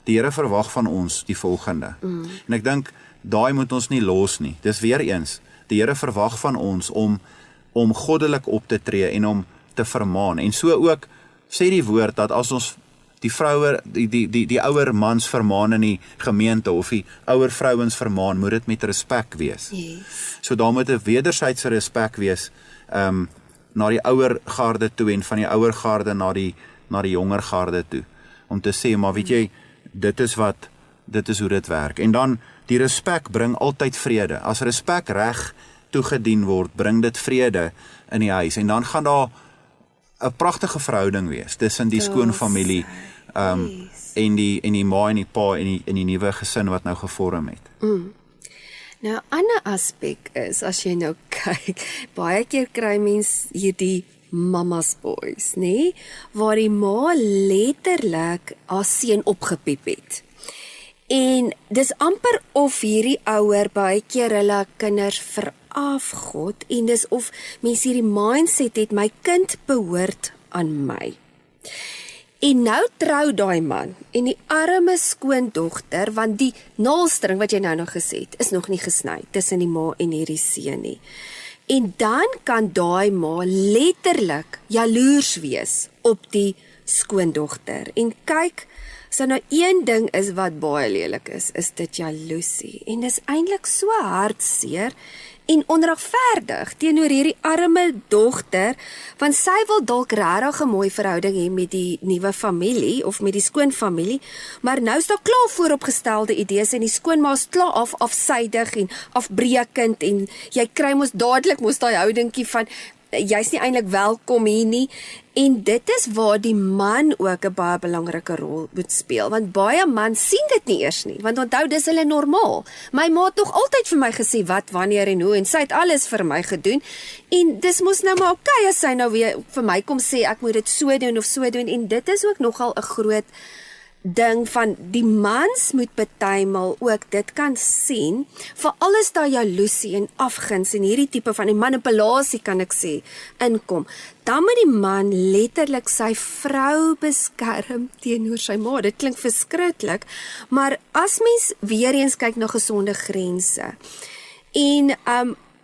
die Here verwag van ons die volgende. En ek dink, daai moet ons nie los nie. Dis weer eens, die Here verwag van ons om goddelik op te tree en om te vermaan. En so ook sê die woord dat as ons die vroue, die ouer mans vermaan in die gemeente, of die ouer vrouens vermaan, moet dit met respek wees. Yes. So daar moet 'n wederwysige respek wees, na die ouer garde toe, en van die ouer garde na die jonger garde toe, om te sê, maar weet jy, dit is hoe dit werk. En dan, die respek bring altyd vrede. As respek reg toegedien word, bring dit vrede in die huis, en dan gaan daar 'n pragtige verhouding wees tussen die skoonfamilie en die ma en die pa en die nuwe gesin wat nou gevorm het. Nou, 'n ander aspek is, as jy nou kyk, baie keer kry mens hierdie mama's boys, waar die ma letterlik haar seun opgepiep het. En dis amper of hierdie ouer baie keer hulle kinders verafgod en dis of mense hierdie mindset het, my kind behoort aan my. En nou trou daai man en die arme skoondogter, want die naaldstring wat jy nou nog gesê het, is nog nie gesny tussen die ma en hierdie seun nie. En dan kan daai ma letterlik jaloers wees op die skoondogter. En kyk, so nou een ding is wat baie lelik is dit jaloesie. En dis eintlik so hartseer en onregverdig teenoor hierdie arme dogter, want sy wil dalk regtig 'n mooi verhouding hê met die nuwe familie of met die skoonfamilie, maar nou is daar klaar vooropgestelde idees en die skoonma is klaar afsydig en afbreekend en jy kry mos dadelik daai houdingkie van jy's nie eintlik welkom hier nie. En dit is waar die man ook 'n baie belangrike rol moet speel, want baie man sien dit nie eers nie, want onthou dis hulle normaal. My ma het tog altyd vir my gesê wat, wanneer en hoe en sy het alles vir my gedoen. En dis mos nou maar okay as sy nou weer vir my kom sê ek moet dit so doen of so doen, en dit is ook nogal 'n groot ding van die mans moet partymal ook dit kan sien, vir alles daar jaloesie en afguns en hierdie tipe van die manipulasie kan ek sê inkom, dan moet die man letterlik sy vrou beskerm teenoor sy ma. Dit klink verskriklik, maar as mens weer eens kyk na gesonde grense en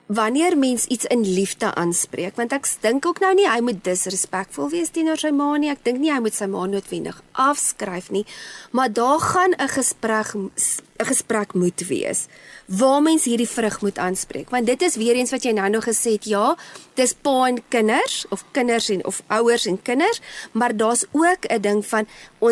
wanneer mens iets in liefde aanspreek, want ek dink ook nou nie hy moet disrespekvol wees teenoor sy ma nie, ek dink nie hy moet sy ma noodwendig afskryf nie, maar daar gaan 'n gesprek moet wees, waar mens hierdie vrug moet aanspreek, want dit is weer eens wat jy nou nog gesê het, ja, dis pa en kinders, of kinders en of ouers en kinders, maar daar's ook 'n ding van,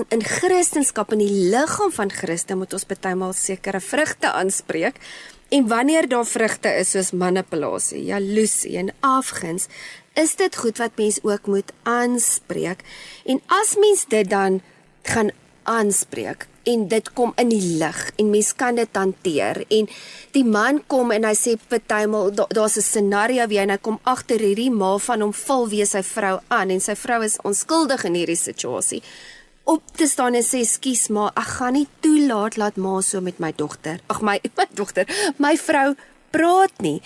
in Christendom, in die liggaam van Christen, moet ons partymal sekere vrugte aanspreek. En wanneer daar vrugte is soos manipulasie, jaloesie en afguns, is dit goed wat mens ook moet aanspreek. En as mens dit dan gaan aanspreek en dit kom in die lig en mens kan dit hanteer en die man kom en hy sê partymal daar's 'n scenario wie en hy kom agter hierdie ma van hom val weer sy vrou aan en sy vrou is onskuldig in hierdie situasie. Op te staan en sê, skus ma, ek gaan nie toelaat laat ma so met my dogter, my vrou praat nie.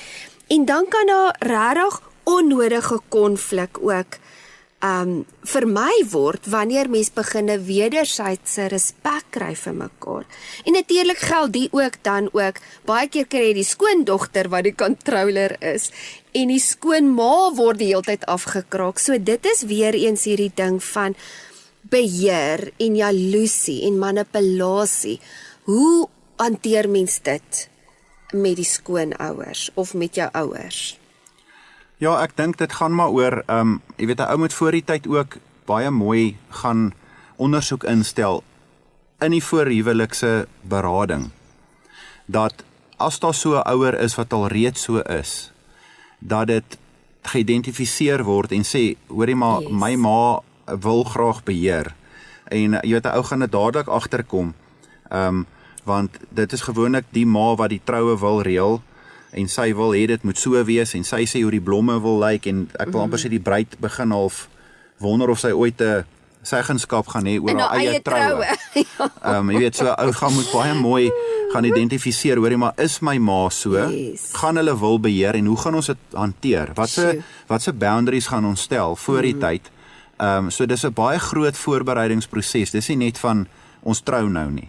En dan kan daar regtig onnodige konflik ook vermy word, wanneer mens beginne wederwysige respek kry vir mekaar. En natuurlik geld die ook dan ook, baie keer kry jy die skoondogter wat die controller is, en die skoonma word die hele tyd afgekraak, so dit is weer eens hierdie ding van, beheer en jaloesie en manipulasie. Hoe hanteer mens dit met die skoonouers of met jou ouers? Ja, ek dink dit gaan maar oor, jy weet, 'n ou moet voor die tyd ook baie mooi gaan ondersoek instel in die voorhuwelikse berading, dat as daar so 'n ouer is wat al reeds so is, dat dit geïdentifiseer word en sê, hoorie maar, yes, my ma wil graag beheer, en jy weet, 'n ou gaan dit dadelik agterkom, want dit is gewoonlik die ma wat die troue wil reël, en sy wil hê dit moet so wees, en sy sê hoe die blomme wil lyk, en ek wil amper sê die bruid begin half wonder of sy ooit 'n seggenskap gaan hê oor haar eie troue. Jy weet, so 'n ou gaan moet baie mooi gaan identifiseer, hoorie maar, is my ma so, yes, gaan hulle wil beheer, en hoe gaan ons dit hanteer, wat se boundaries gaan ons stel voor die tyd. So dis 'n baie groot voorbereidingsproses, dis nie net van ons trou nou nie.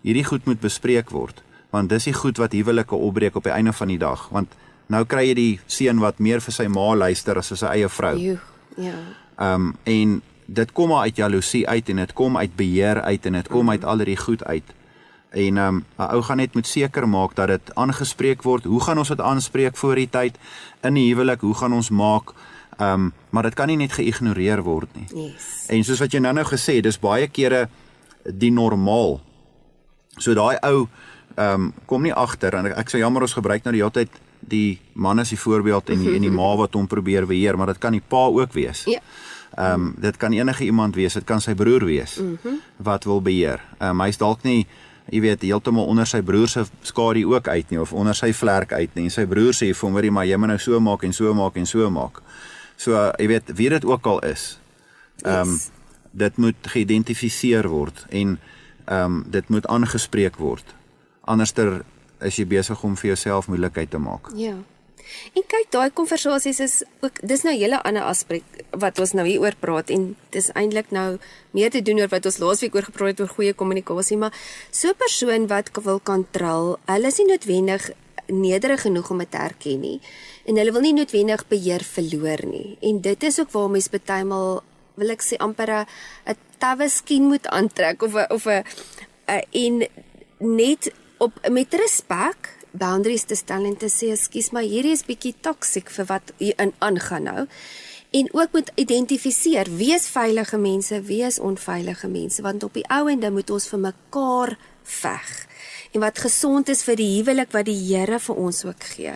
Hierdie goed moet bespreek word, want dis die goed wat huwelike opbreek op die einde van die dag, want nou kry jy die seun wat meer vir sy ma luister as vir sy eie vrou. En dit kom maar uit jaloesie uit, en dit kom uit beheer uit, en dit kom uit al die goed uit. En 'n ou gaan net moet seker maak dat dit aangespreek word. Hoe gaan ons dit aanspreek voor die tyd in die huwelik? Hoe gaan ons maak? Maar dit kan nie net geïgnoreer word nie. Yes. En soos wat jy nou gesê, dis baie kere die normaal. So daai ou kom nie agter, en ek sê jammer ons gebruik nou die hele tyd die man as die voorbeeld en die ma wat hom probeer beheer, maar dit kan die pa ook wees. Ja. Dit kan enige iemand wees, dit kan sy broer wees wat wil beheer. Hy's dalk nie, jy weet, heeltemal onder sy broer se skadu ook uit nie, of onder sy vlerk uit nie, en sy broer sê vir hom, maar jy moet nou so maak en so maak en so maak. So, jy weet, wie dit ook al is, dit moet geïdentifiseer word, en dit moet aangespreek word. Anderster is jy besig om vir jouself moeilikheid te maak. Ja. En kyk, daai konversasies is ook, dis nou 'n hele ander aspek wat ons nou hier oor praat en dis eintlik nou meer te doen oor wat ons laasweek oor gepraat het oor goeie kommunikasie, maar so 'n persoon wat wil kontrol, hulle is nie noodwendig nederig genoeg om dit te erken nie en hulle wil nie noodwendig beheer verloor nie. En dit is ook waar mens partymal, wil ek sê, amper 'n tawe skien moet aantrek of 'n en net met respek boundaries te stel en te sê, ekskuus, maar hierdie is bietjie toksiek vir wat hierin aangaan nou. En ook moet identifiseer, wie is veilige mense, wie is onveilige mense, want op die ou ende moet ons vir mekaar veg. En wat gesond is vir die huwelik wat die Here vir ons ook gee.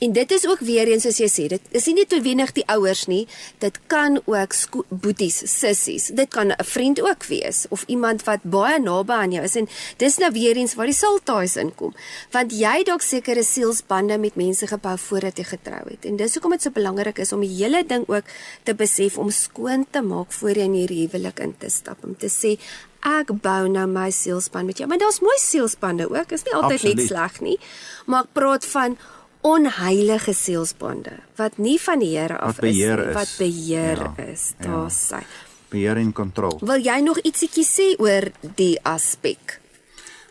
En dit is ook weer eens, soos jy sê, dit is nie net noodwendig die ouers nie, dit kan ook boeties, sissies, dit kan 'n vriend ook wees, of iemand wat baie naby aan jou is, en dis nou weer eens waar die saltaais inkom, want jy dalk sekere sielsbande met mense gebou voordat jy getrou het, en dis hoekom dit so belangrik is om die hele ding ook te besef, om skoon te maak voor jy in hierdie huwelik in te stap, om te sê, ek bou nou my sielsband met jou, maar daar's mooi sielsbande ook, is nie altyd net sleg nie, maar ek praat van onheilige sielsbande, wat nie van die Here af is nie, wat beheer is, daar sy. Beheer en kontrol. Wil jy nog ietsiekie sê oor die aspek?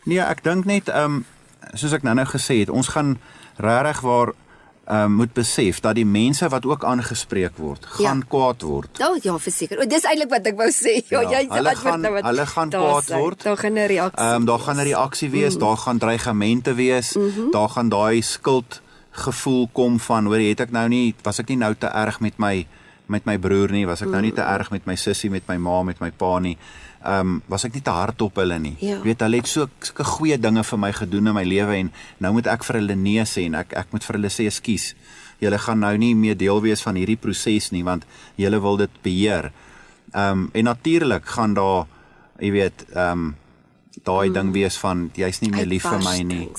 Nee, ek dink net, soos ek nou gesê het, ons gaan regtig waar moet besef, dat die mense wat ook aangespreek word, gaan kwaad word. Ja, verseker. Dis eintlik wat ek wou sê. Hulle gaan kwaad word. Daar gaan 'n reaksie. Daar gaan 'n reaksie wees, daar gaan dreigemente wees, daar gaan daai skuldgevoel kom van, hoor, was ek nie nou te erg met my broer nie, was ek nou nie te erg met my sussie, met my ma, met my pa nie, was ek nie te hard op hulle nie. Weet, hulle het sulke goeie dinge vir my gedoen in my lewe, en nou moet ek vir hulle nee sê, en ek moet vir hulle sê, ekskuus, julle gaan nou nie meer deel wees van hierdie proses nie, want julle wil dit beheer. En natuurlik gaan daar, jy weet, daai ding wees van, jy's nie meer lief vir my nie,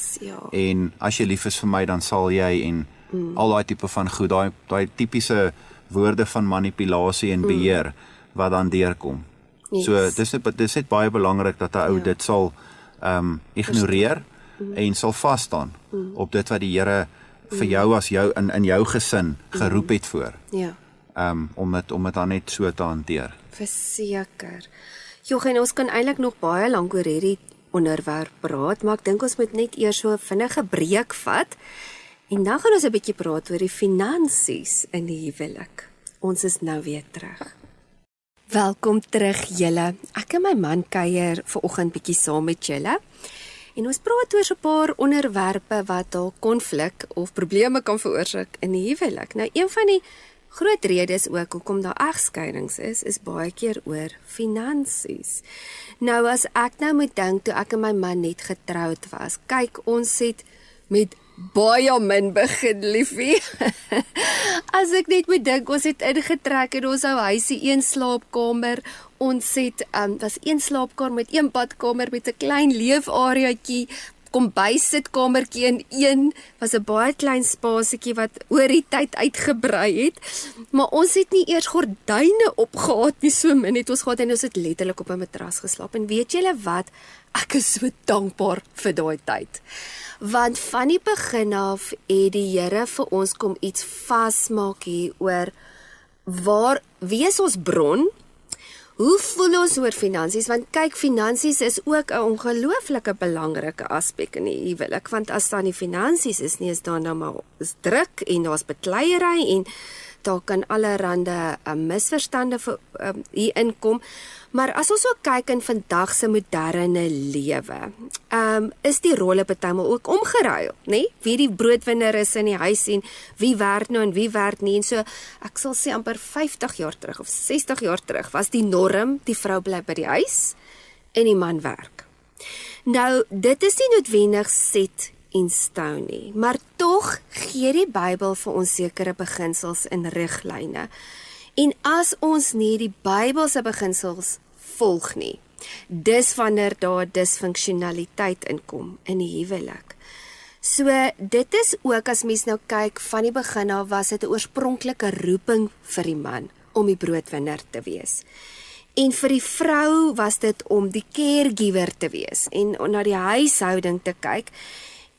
en as jy lief is vir my, dan sal jy, en al daai tipe van goed, daai tipiese woorde van manipulasie en beheer, wat dan deurkom. So, dis net baie belangrik, dat 'n ou dit sal ignoreer, en sal vas staan, op dit wat die Here vir jou, as in jou gesin, geroep het voor, om dit dan net so te hanteer. Verseker. En ons kan eintlik nog baie lank oor hierdie onderwerp praat, maar ek dink ons moet net eers so 'n vinnige breek vat, en dan gaan ons 'n bietjie praat oor die finansies in die huwelik. Ons is nou weer terug. Welkom terug julle. Ek en my man kuier vanoggend bietjie saam met julle. En ons praat oor so 'n paar onderwerpe wat dalk konflik of probleme kan veroorsaak in die huwelik. Nou, een van die groot redes ook hoekom daar egskeidings is baie keer oor finansies. Nou, as ek nou moet dink, toe ek en my man net getroud was, kyk, ons het met baie min begin, liefie. As ek net moet dink, ons het ingetrek in ons ou huisie, 1 slaapkamer, ons het, was 1 slaapkamer met 1 badkamer met 'n klein leefareaatjie, kombuissitkamertjie en 1 was 'n baie klein spasietjie wat oor die tyd uitgebrei het, maar ons het nie eers gordyne opgehad nie, so min het ons gehad, en ons het letterlik op 'n matras geslaap, en weet julle wat, ek is so dankbaar vir daai tyd, want van die begin af het die Here vir ons kom iets vasmaak hier oor, wie is ons bron? Hoe voel ons oor finansies? Want kyk, finansies is ook 'n ongelooflike belangrike aspek in die huwelik, want as daar nie finansies is nie, is daar nou maar druk, en daar's bekleierery, en daar kan allerhande misverstande hier inkom. Maar as ons ook kyk in vandag se moderne lewe, is die rolle partymal ook omgeruil, nê? Wie die broodwinner is in die huis, en wie werk nou en wie werk nie, en so, ek sal sê amper 50 jaar terug of 60 jaar terug was die norm, die vrou bly by die huis en die man werk. Nou, dit is nie noodwendig set in stone nie, maar tog gee die Bybel vir ons sekere beginsels en riglyne. En as ons nie die Bybelse beginsels volg nie, dis wanneer daar disfunksionaliteit inkom in die huwelik. So, dit is ook, as mens nou kyk, van die begin af was dit 'n oorspronklike roeping vir die man om die broodwinner te wees. En vir die vrou was dit om die caregiver te wees en na die huishouding te kyk.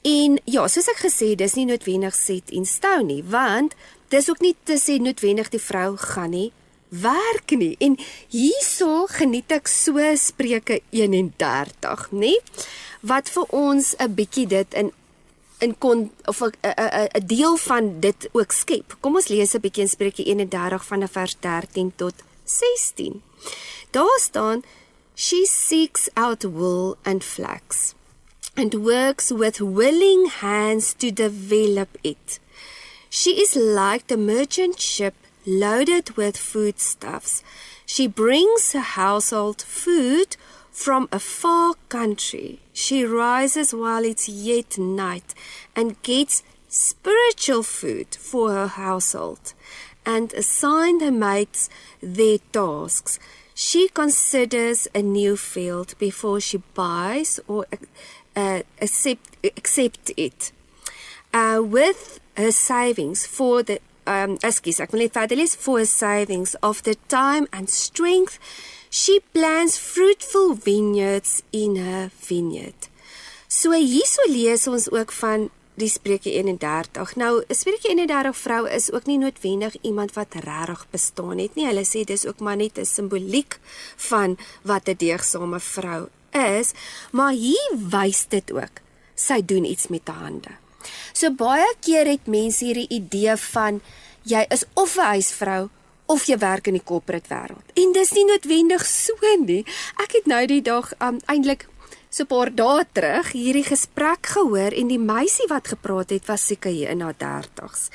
En ja, soos ek gesê, dis nie noodwendig set in stone nie, want dis ook nie te sê noodwendig die vrou gaan nie werk nie. En hierso geniet ek so Spreuke 31, nê? Wat vir ons 'n bietjie dit in 'n deel van dit ook skep. Kom ons lees 'n bietjie in Spreuke 31 van vers 13 tot 16. Daar staan, she seeks out wool and flax, and works with willing hands to develop it. She is like the merchant ship loaded with foodstuffs. She brings her household food from a far country. She rises while it's yet night and gets spiritual food for her household and assign her mates their tasks. She considers a new field before she buys or accept it. With her savings for the ek wil net verder lees, for her savings of the time and strength, she plants fruitful vineyards in her vineyard. So hierso lees ons ook van die Spreuke 31. Nou, 'n Spreuke 31 vrou is ook nie noodwendig iemand wat regtig bestaan het nie. Hulle sê dis ook maar net 'n simboliek van wat 'n deegsame vrou is, maar hier wys dit ook. Sy doen iets met haar hande. So baie keer het mense hierdie idee van jy is of 'n huisvrou of jy werk in die corporate wêreld. En dis nie noodwendig so nie. Ek het nou die dag eintlik so 'n paar dae terug hierdie gesprek gehoor en die meisie wat gepraat het was seker hier in haar 30's.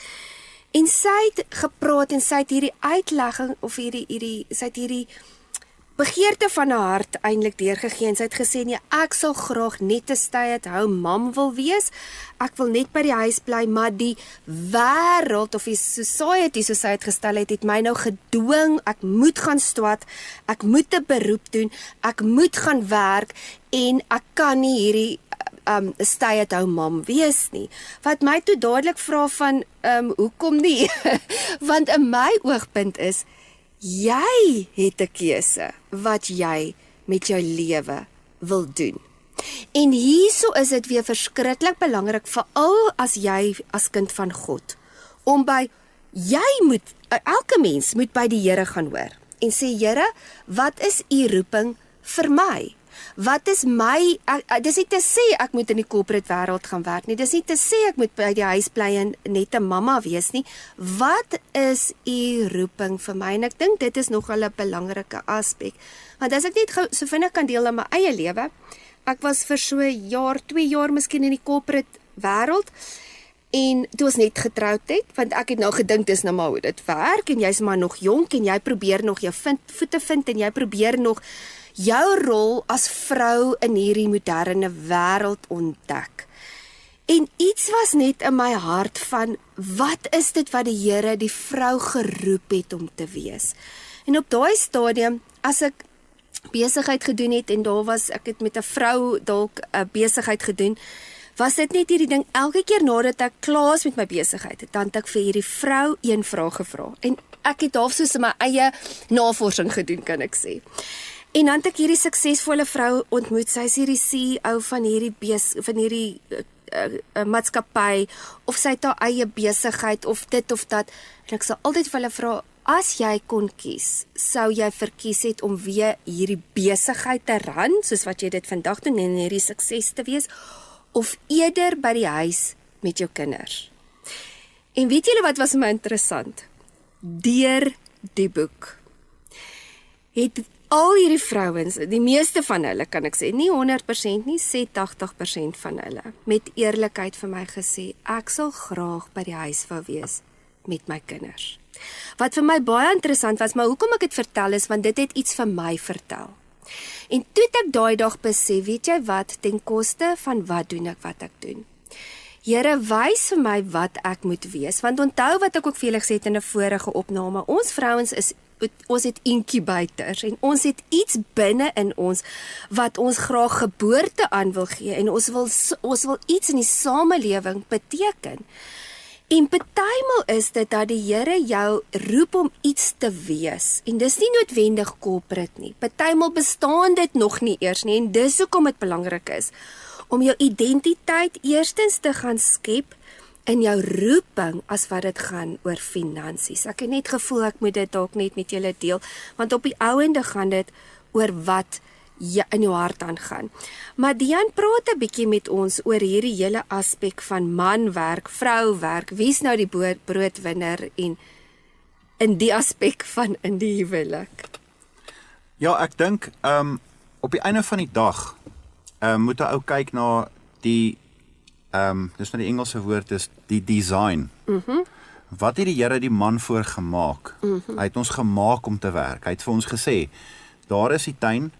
En sy het gepraat en sy het hierdie uitlegging of sy het hierdie begeerte van haar hart eintlik deurgegee en sy het gesê nee, ek sal graag net 'n stay-at-home mom wil wees. Ek wil net by die huis bly, maar die wêreld of die society soos sy het gestel het my nou gedwing, ek moet gaan swat, ek moet 'n beroep doen, ek moet gaan werk en ek kan nie hierdie stay-at-home mom wees nie. Wat my toe dadelik vra van hoekom nie? Want in my oogpunt is jy het 'n keuse wat jy met jou lewe wil doen. En hierso is dit weer verskriklik belangrik, veral as jy as kind van God, om elke mens moet by die Here gaan hoor en sê, Here, wat is u roeping vir my? Wat is my, dis nie te sê ek moet in die corporate wêreld gaan werk nie, dis nie te sê ek moet by die huis bly en net 'n mamma wees nie. Wat is u roeping vir my? En ek dink dit is nogal 'n belangrike aspek. Want as ek net so vinnig kan deel in my eie lewe, ek was vir so 1 jaar, 2 jaar miskien in die corporate wêreld, en toe ons net getroud het, want ek het nou gedink dis nou maar hoe dit werk, en jy's maar nog jonk, en jy probeer nog jou voete vind, en jy probeer nog jou rol as vrou in hierdie moderne wêreld ontdek. En iets was net in my hart van, wat is dit wat die Here die vrou geroep het om te wees? En op daai stadium, as ek besigheid gedoen het, en ek het met 'n vrou dalk 'n besigheid gedoen, was dit net hierdie ding, elke keer nadat ek klaar is met my besigheid, dan het ek vir hierdie vrou een vraag gevra. En ek het half soos in my eie navorsing gedoen, kan ek sê. En dan het ek hierdie suksesvolle vrou ontmoet, sy is hierdie CEO van hierdie maatskappy, of sy het haar eie besigheid, of dit of dat, en ek sal altyd vir hulle vra, as jy kon kies, sou jy verkies het om weer hierdie besigheid te run, soos wat jy dit vandag doen, en hierdie sukses te wees, of eerder by die huis met jou kinders? En weet julle wat was my interessant? Deur die boek het al hierdie vrouens, die meeste van hulle kan ek sê, nie 100% nie, sê 80% van hulle, met eerlikheid vir my gesê, ek sal graag by die huis wou wees met my kinders. Wat vir my baie interessant was, maar hoekom ek dit vertel is, want dit het iets vir my vertel. En toe het ek daai dag besef, weet jy wat, ten koste van wat doen ek wat ek doen. Here, wys vir my wat ek moet wees, want onthou wat ek ook vir julle gesê het in 'n vorige opname, ons vrouens ons het incubators en ons het iets binne in ons wat ons graag geboorte aan wil gee en ons wil iets in die samelewing beteken. En partymal is dit dat die Here jou roep om iets te wees. En dis nie noodwendig corporate nie. Partymal bestaan dit nog nie eers nie en dis hoekom dit belangrik is om jou identiteit eerstens te gaan skep in jou roeping as wat dit gaan oor finansies. Ek het net gevoel ek moet dit dalk net met julle deel, want op die ouende gaan dit oor wat in jou hart aangaan. Maar Dian, praat 'n bietjie met ons oor hierdie hele aspek van manwerk, vrouwerk, wie's nou die broodwinner en in die aspek van in die huwelik. Ja, ek dink op die einde van die dag moet 'n ou kyk na die dis nou die Engelse woord is die design. Wat het die Here die man voor gemaak? Hy het ons gemaak om te werk. Hy het vir ons gesê, daar is die tuin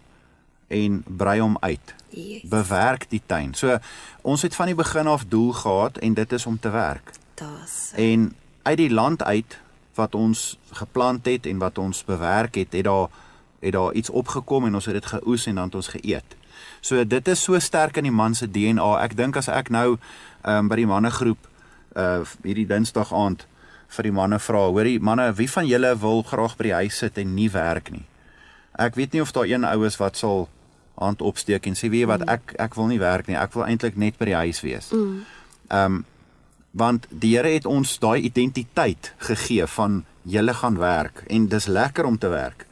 en brei hom uit. Yes. Bewerk die tuin. So ons het van die begin af doel gehad en dit is om te werk. Das. En uit die land uit wat ons geplant het en wat ons bewerk het daar iets opgekom en ons het dit geoes en dan het ons geëet. So dit is so sterk in die man se DNA. Ek dink as ek nou by die mannegroep hierdie Dinsdag aand vir die manne vra, hoorie manne, wie van julle wil graag by die huis sit en nie werk nie? Ek weet nie of daar een ou is wat sal hand opsteek en sê, weet jy wat, ek wil nie werk nie, ek wil eintlik net by die huis wees. Want die Here het ons daai identiteit gegee van julle gaan werk en dis lekker om te werk.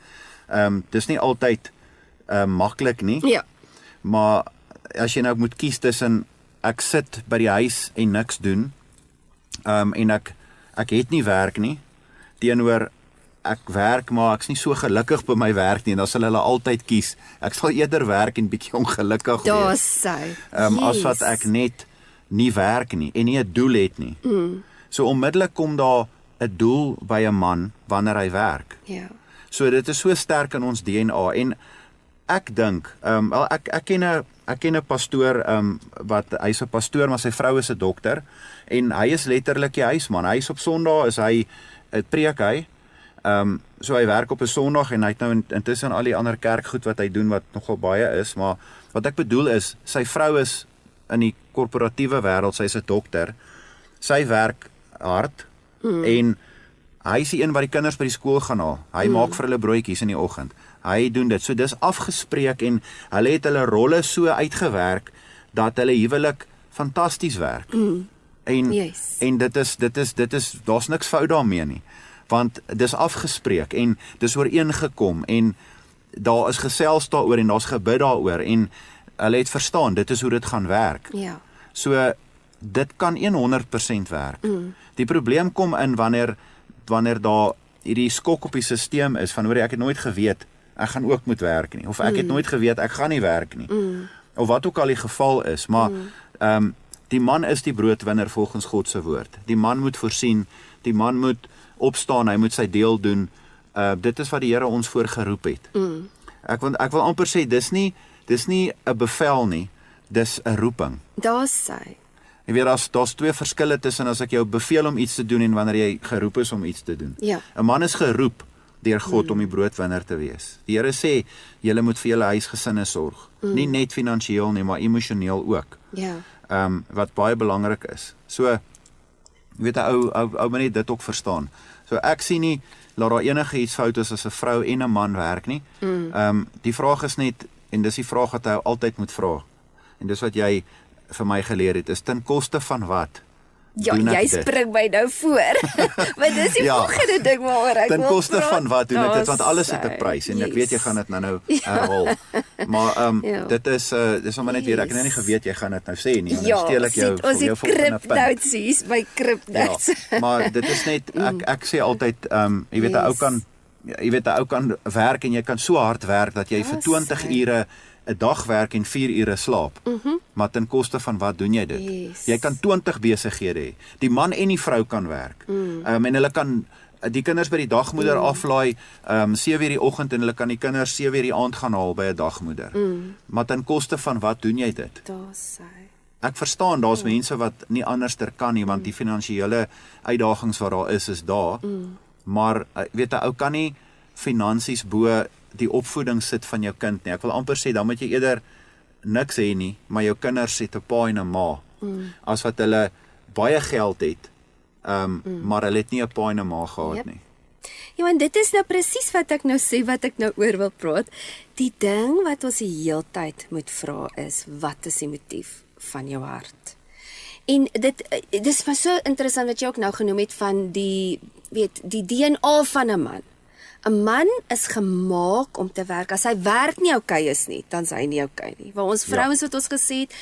Dis nie altyd maklik nie. Ja. Maar as jy nou moet kies tussen ek sit by die huis en niks doen, en ek het nie werk nie, teenoor ek werk maar ek's nie so gelukkig by my werk nie, en dan sal hulle altyd kies, ek sal eerder werk en bietjie ongelukkig wees. As wat ek net nie werk nie en nie 'n doel het nie. So onmiddellik kom daar 'n doel by 'n man wanneer hy werk. Ja. So dit is so sterk in ons DNA en ek dink, ek ken 'n pastoor wat hy's 'n pastoor maar sy vrou is 'n dokter en hy is letterlik die huisman. Hy is op Sondag is hy 'n preek hy. So hy werk op 'n Sondag en hy het nou intussen al die ander kerkgoed wat hy doen wat nogal baie is, maar wat ek bedoel is sy vrou is in die korporatiewe wêreld, sy's 'n dokter. Sy werk hard en hy is die een wat die kinders by die skool gaan haal. Hy maak vir hulle broodjies in die oggend. Hy doen dit. So dis afgespreek en hulle het hulle rolle so uitgewerk dat hulle huwelik fantasties werk. En dit is daar's niks fout daarmee nie. Want dis afgespreek en dis ooreengekom en daar is gesels daaroor en daar's gebid daaroor en hulle het verstaan dit is hoe dit gaan werk. Ja. So dit kan 100% werk. Die probleem kom in wanneer daar hierdie skok op die stelsel is van hoor ek het nooit geweet ek gaan ook moet werk nie of ek het nooit geweet ek gaan nie werk nie. Of wat ook al die geval is, maar die man is die broodwinner volgens God se woord. Die man moet voorsien, die man moet opstaan, hy moet sy deel doen. Dit is wat die Here ons voor geroep het. Ek wil amper sê dis nie 'n bevel nie, dis 'n roeping. Daar's sy. Jy weet daar's twee verskille tussen as ek jou beveel om iets te doen en wanneer jy geroep is om iets te doen. Ja. 'n Man is geroep deur God om die broodwinner te wees. Die Here sê julle moet vir julle huisgesinne sorg. Nie net finansiëel nie, maar emosioneel ook. Ja. Wat baie belangrik is. So jy weet 'n ou moet net dit ook verstaan. So ek sien nie laat daar enige iets fout is as 'n vrou en 'n man werk nie. Die vraag is net en dis die vraag wat hy altyd moet vra. En dis wat jy vir my geleer het, is ten koste van wat? Ja, jy spring my nou voor. Maar dis die volgende ding waaroor ek wil ten koste praat. van wat doen ek dit, want alles het 'n prys en ek weet jy gaan dit nou herhaal. Maar dit is sommer net weer ek het nou nie geweet jy gaan dit nou sê nie, want dan steel ek jou ons het cryptnotes hier by cryptnotes. Ja, maar dit is net ek sê altyd jy weet 'n ou kan werk en jy kan so hard werk dat jy vir 20 ure 'n dag werk en 4 ure slaap. Maar ten koste van wat doen jy dit? Jy kan 20 besighede hê. Die man en die vrou kan werk. En hulle kan die kinders by die dagmoeder aflaai 7 uur die oggend en hulle kan die kinders 7 uur die aand gaan haal by 'n dagmoeder. Maar ten koste van wat doen jy dit? Ek verstaan daar's mense wat nie anderster kan nie want die finansiële uitdagings wat daar is daar. Maar weet 'n ou kan nie finansies bo die opvoeding sit van jou kind nie. Ek wil amper sê dan moet jy eerder niks hê nie, maar jou kinders het 'n pa en 'n ma. As wat hulle baie geld het maar hulle het nie 'n paai en 'n maag gehad Yep. nie. Ja, en dit is nou presies wat ek nou sê, wat ek nou oor wil praat. Die ding wat ons die heeltyd moet vra is, wat is die motief van jou hart? En dis was so interessant wat jy ook nou genoem het van die DNA van 'n man. 'n Man is gemaak om te werk. As hy werk nie okay is nie, dan is hy nie okay nie. Waar ons vrouens wat ons gesê het,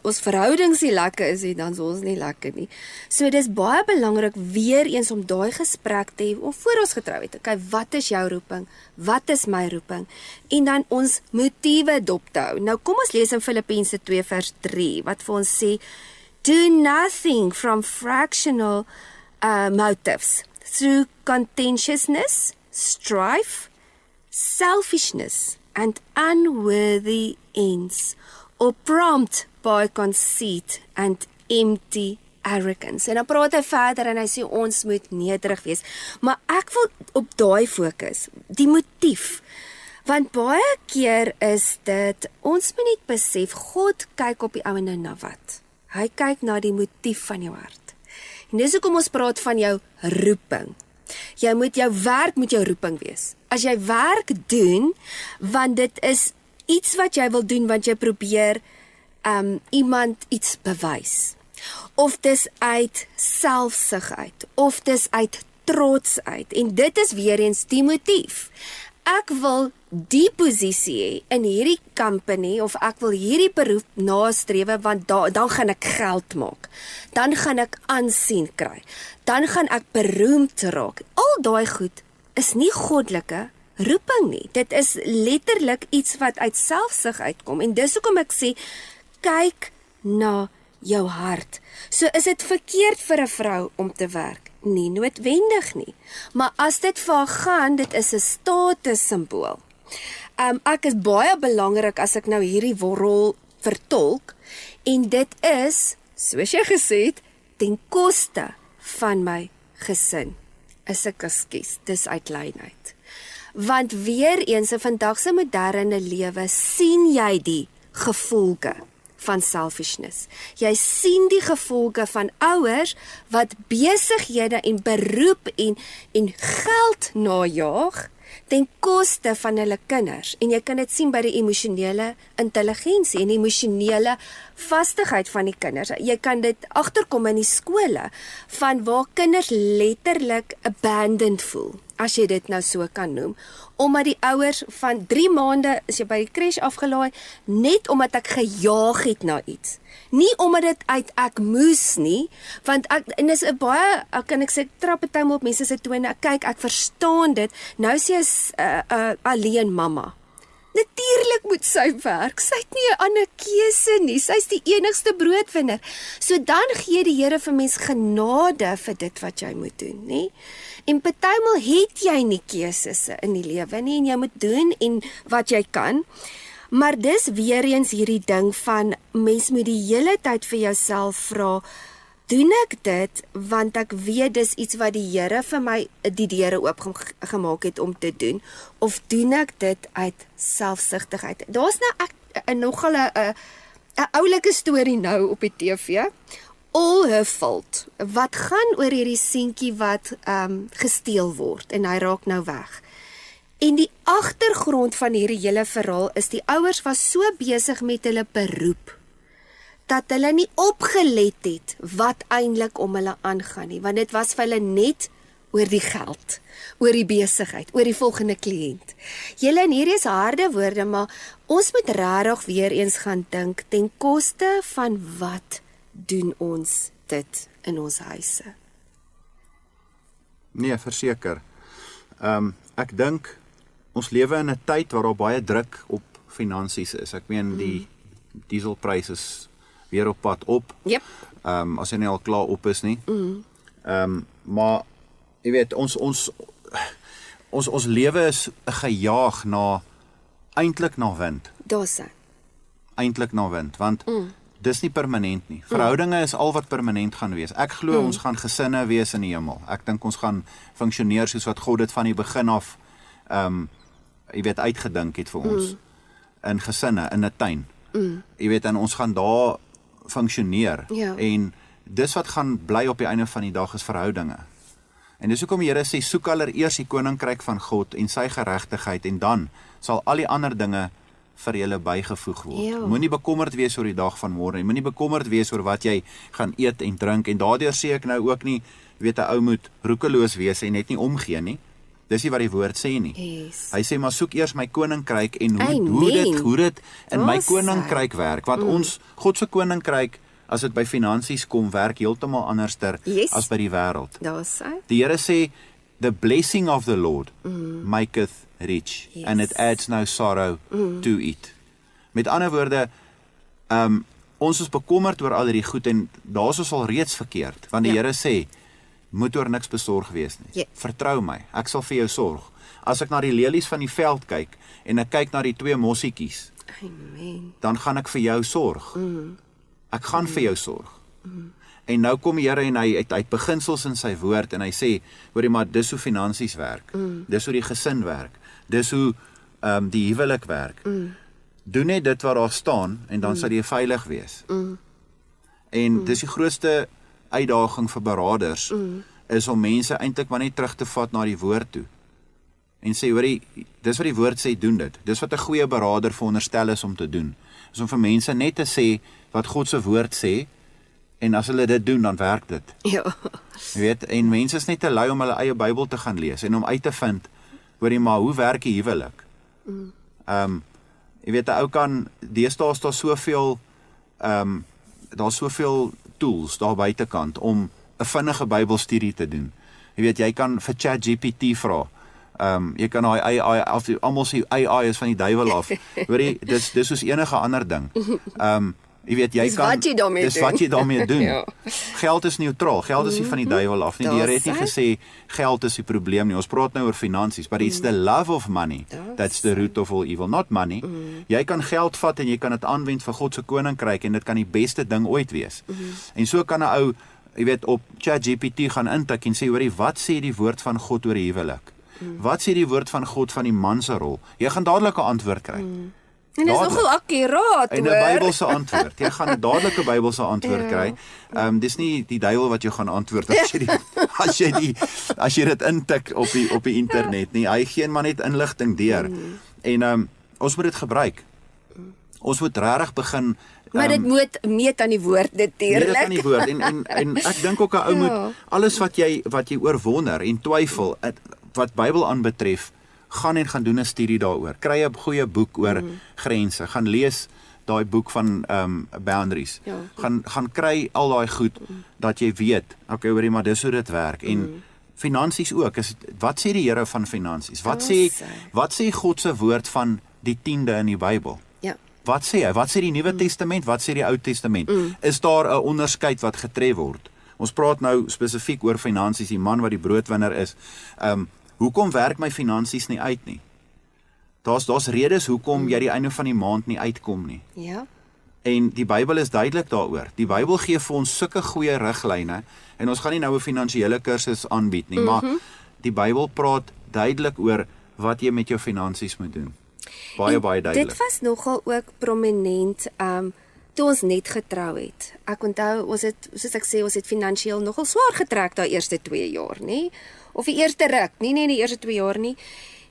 ons verhoudings nie lekker is nie, dan is ons nie lekker nie. So dis baie belangrik weer eens om daai gesprek te hê, of voor ons getrou het. Okay, wat is jou roeping? Wat is my roeping? En dan ons motiewe dop te hou. Nou kom ons lees in Filippense 2 vers 3 wat vir ons sê, do nothing from fractional motives through contentiousness, strife, selfishness, and unworthy ends, or prompt by conceit and empty arrogance. En dan praat hy verder en hy sê ons moet nederig wees. Maar ek wil op daai fokus, die motief. Want baie keer is dit, ons moet net besef, God kyk op die ouene na wat? Hy kyk na die motief van jou hart. En dis hoekom ons praat van jou roeping. Jou werk moet jou roeping wees. As jy werk doen, want dit is iets wat jy wil doen, want jy probeer iemand iets bewys. Of dis uit selfsug uit, of dis uit trots uit. En dit is weer eens die motief. Ek wil die posisie hê in hierdie company, of ek wil hierdie beroep nastrewe, want dan gaan ek geld maak. Dan gaan ek aansien kry. Dan gaan ek beroemd raak. Al daai goed is nie goddelike roeping nie. Dit is letterlik iets wat uit selfsug uitkom. En dis hoekom ek sê, kyk na jou hart. So is dit verkeerd vir 'n vrou om te werk? Nie noodwendig nie. Maar as dit vir haar gaan, dit is 'n statussimbool. Ek is baie belangrik as ek nou hierdie rol vertolk, en dit is, soos jy gesê het, ten koste van my gesin. Is ek ekskuus, dis uitlynheid. Want weer eens in vandag se moderne lewe sien jy die gevolge van selfishness. Jy sien die gevolge van ouers wat besighede en beroep en geld najaag ten koste van hulle kinders. En jy kan dit sien by die emosionele intelligensie en emosionele vastigheid van die kinders. Jy kan dit agterkom in die skole van waar kinders letterlik abandoned voel, as jy dit nou so kan noem, omdat die ouers van 3 maande is jy by die crash afgelaai, net omdat ek gejaag het na iets. Nie omdat dit uit ek moes nie, want en dis 'n baie, kan ek sê, trappetuim op mense se tone, kyk, ek verstaan dit, nou sê jy alleen mamma. Natuurlik moet sy werk, sy het nie 'n ander keuse nie, sy is die enigste broodwinner. So dan gee die Here vir mens genade vir dit wat jy moet doen, nie? En partymal het jy nie keuses in die lewe nie, en jy moet doen en wat jy kan. Maar dis weer eens hierdie ding van, mens moet die hele tyd vir jouself vra, doen ek dit want ek weet dis iets wat die Here vir my die deure oopgemaak het om te doen, of doen ek dit uit selfsugtigheid? Daar's nou nogal 'n oulike storie nou op die TV, All Her Fault, wat gaan oor hierdie seentjie wat gesteel word en hy raak nou weg. En die agtergrond van hierdie hele verhaal is die ouers was so besig met hulle beroep dat hulle nie opgelet het wat eintlik om hulle aangaan nie, want dit was vir hulle net oor die geld, oor die besigheid, oor die volgende kliënt. Julle, en hierdie is harde woorde, maar ons moet regtig weer eens gaan dink ten koste van wat doen ons dit in ons huise. Nee, verseker. Ek dink ons lewe in 'n tyd waar daar baie druk op finansies is. Ek meen die dieselprys is weer op pad op. Yep. As hy nie al klaar op is nie. Maar jy weet, ons lewe is gejaag eintlik na wind. Daar's hy. Eintlik na wind, want dis nie permanent nie. Verhoudinge is al wat permanent gaan wees. Ek glo ons gaan gesinne wees in die hemel. Ek dink ons gaan funksioneer soos wat God dit van die begin af jy weet, uitgedink het vir ons. In gesinne, in 'n tuin. Jy weet, en ons gaan daar funksioneer. Ja. En dis wat gaan bly op die einde van die dag is verhoudinge. En dis hoekom die Here sê, soek allereers die koninkryk van God en sy geregtigheid, en dan sal al die ander dinge vir julle bygevoeg word. Ja. Moenie bekommerd wees oor die dag van môre nie, moenie bekommerd wees oor wat jy gaan eet en drink, en daardeur sê ek nou ook nie, weet 'n ou moet roekeloos wees en net nie omgee nie. Dis nie wat die woord sê nie. Yes. Hy sê, maar soek eers my koninkryk en hoe Amen. dit in my Daar's hy. koninkryk werk, want ons, God se koninkryk, as dit by finansies kom, werk heeltemal anderster Yes. as by die wêreld. Daar's hy. Die Here sê, the blessing of the Lord maketh rich, Yes. and it adds no sorrow to it. Met ander woorde, ons is bekommerd oor al hierdie goed, en daar is ons al reeds verkeerd, want die Ja. Here sê, moet oor niks besorg wees nie. Ja. Vertrou my, ek sal vir jou sorg. As ek na die lelies van die veld kyk, en ek kyk na die 2 mossietjies, Amen. dan gaan ek vir jou sorg. Ek gaan vir jou sorg. En nou kom die Here en hy het beginsels in sy woord, en hy sê, hoorie, maar dis hoe finansies werk, dis hoe die gesin werk, dis hoe die huwelik werk. Doen net dit wat daar staan, en dan sal jy veilig wees. En dis die grootste uitdaging vir beraders, is om mense eintlik maar net terug te vat na die woord toe. En sê, hoorie, dis wat die woord sê, doen dit. Dis wat 'n goeie berader veronderstel is om te doen. Is om vir mense net te sê wat God se woord sê, en as hulle dit doen, dan werk dit. Ja. Jy weet, en mense is net te lui om hulle eie Bybel te gaan lees, en om uit te vind, hoorie, maar hoe werk die huwelik? Jy weet, 'n ou kan, deesdae is daar soveel, daar's soveel tools daar buitekant, om 'n vinnige Bybelstudie te doen. Jy weet, jy kan vir ChatGPT vra, jy kan daai AI, almal sê AI is van die duiwel af. Hoorie, dis soos enige ander ding. Jy weet, jy Dis kan, wat jy daarmee dis doen. wat jy daarmee doen. Ja. Geld is neutraal, geld is nie van die duiwel af nie. Die Here het nie gesê geld is die probleem nie. Ons praat nou oor finansies, but it's the love of money that's the root of all evil, not money. Jy kan geld vat en jy kan dit aanwend vir God se koninkryk, en dit kan die beste ding ooit wees. En so kan 'n ou, jy weet, op ChatGPT gaan intik en sê, hoorie, wat sê die woord van God oor die huwelik? Wat sê die woord van God van die man se rol? Jy gaan dadelik 'n antwoord kry. En dis Dadelik. nogal akkuraat, En 'n Bybelse antwoord. Jy gaan 'n dadelike Bybelse antwoord kry. Dis nie die duiwel wat jou gaan antwoord as jy dit intik op die internet nie. Hy gee maar net inligting deur. En ons moet dit gebruik. Ons moet regtig begin, maar dit moet meet aan die woord nee, dit natuurlik. aan die woord. En ek dink ook 'n ou moet alles wat jy oor wonder en twyfel, wat Bybel aanbetref, gaan doen 'n studie daaroor. Kry 'n goeie boek oor grense. Gaan lees daai boek van boundaries. Ja. Gaan kry al daai goed dat jy weet, okay, hoorie, maar dis hoe dit werk. En finansies ook. Wat sê die Here van finansies? Wat sê God se woord van die 10de in die Bybel? Ja. Wat sê hy? Wat sê die Nuwe Testament? Wat sê die Ou Testament? Is daar 'n onderskeid wat getref word? Ons praat nou spesifiek oor finansies, die man wat die broodwinner is. Hoekom werk my finansies nie uit nie? Daar's redes hoekom jy die einde van die maand nie uitkom nie. Ja. En die Bybel is duidelik daaroor. Die Bybel gee vir ons sulke goeie riglyne, en ons gaan nie nou 'n finansiële kursus aanbied nie, maar die Bybel praat duidelik oor wat jy met jou finansies moet doen. Baie duidelik. Dit was nogal ook prominent toe ons net getrou het. Ek onthou ons het, soos ek sê, ons het finansiëel nogal swaar getrek daai eerste 2 jaar, nê? Of die eerste ruk, nie die eerste 2 jaar nie.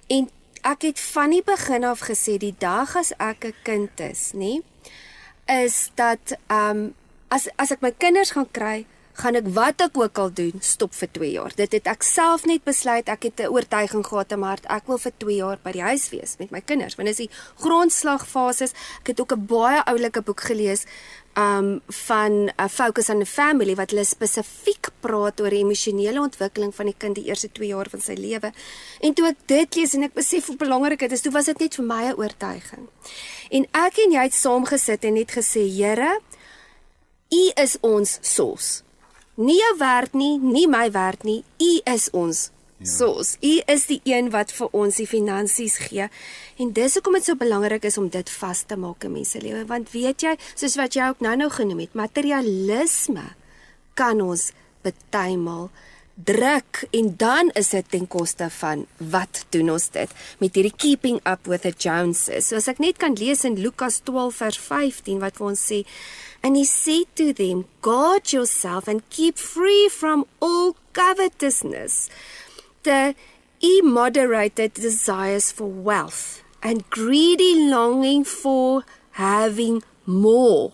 En ek het van die begin af gesê, die dag as ek 'n kind is, nê, is dat as ek my kinders gaan kry, gaan ek wat ek ook al doen, stop vir 2 jaar. Dit het ek self net besluit, ek het 'n oortuiging gehad in my hart, ek wil vir 2 jaar by die huis wees met my kinders, want dis die grondslagfases. Ek het ook 'n baie oulike boek gelees, van Focus on the Family, wat hulle spesifiek praat oor die emosionele ontwikkeling van die kind die eerste 2 jaar van sy lewe. En toe ek dit lees en ek besef hoe belangrik dit is, toe was dit net vir my 'n oortuiging. En ek en jy het saam gesit en net gesê, Here, U is ons sos. Nie jou werk nie, nie my werk nie, U is ons sos. U is die een wat vir ons die finansies gee. En dis hoekom dit so belangrik is om dit vas te maak in mense lewe, want weet jy, soos wat jy ook nou genoem het, materialisme kan ons partymal druk en dan is dit ten koste van wat doen ons dit met hierdie keeping up with the Joneses. So as ek net kan lees in Lukas 12 vers 15 wat vir ons sê, and he said to them, guard yourself and keep free from all covetousness, the immoderated desires for wealth and greedy longing for having more.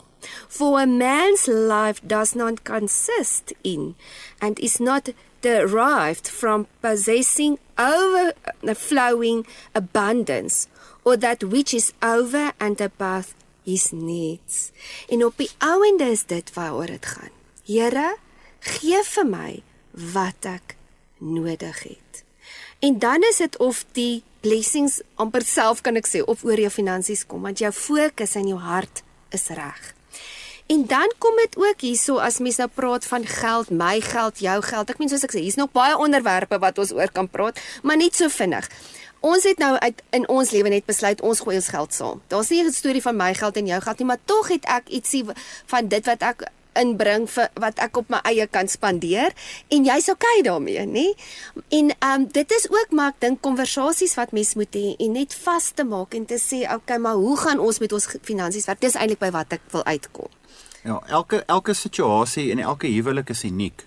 For a man's life does not consist in and is not derived from possessing overflowing abundance or that which is over and above his needs. En op die ouende is dit waaroor dit gaan. Here, gee vir my wat ek nodig het. En dan is dit of die blessings amper self kan ek sê, of oor jou finansies kom, want jou fokus en jou hart is reg. En dan kom dit ook hierso as mens nou praat van geld, my geld, jou geld. Ek meen soos ek sê, hier's nog baie onderwerpe wat ons oor kan praat, maar net so vinnig. Ons het nou in ons lewe net besluit ons gooi ons geld saam. Daar's nie 'n storie van my geld en jou geld nie, maar tog het ek ietsie van dit wat ek inbring vir wat ek op my eie kan spandeer en jy's okay daarmee, nê? En dit is ook maar ek dink konversasies wat mens moet hê en net vas te maak en te sê, okay, maar hoe gaan ons met ons finansies werk? Dis eintlik by wat ek wil uitkom. Ja, elke situasie en elke huwelik is uniek.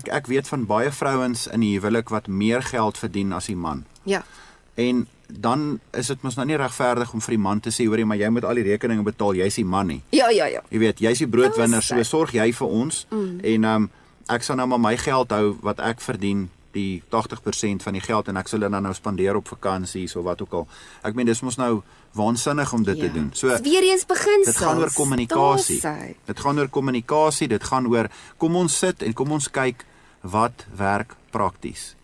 Ek weet van baie vrouens in die huwelik wat meer geld verdien as die man. Ja. En dan is dit mos nou nie regverdig om vir die man te sê, hoorie, maar jy moet al die rekeninge betaal, jy's die man nie. Ja. Jy weet, jy's die broodwinner, so sorg jy vir ons. En ek sal nou maar my geld hou wat ek verdien, die 80% van die geld en ek sal dit dan nou spandeer op vakansies of wat ook al. Ek meen dis mos nou waansinnig om dit te doen. So weer eens beginsels. Dit gaan oor kommunikasie. Dit gaan oor kommunikasie, dit gaan oor kom ons sit en kom ons kyk wat werk prakties.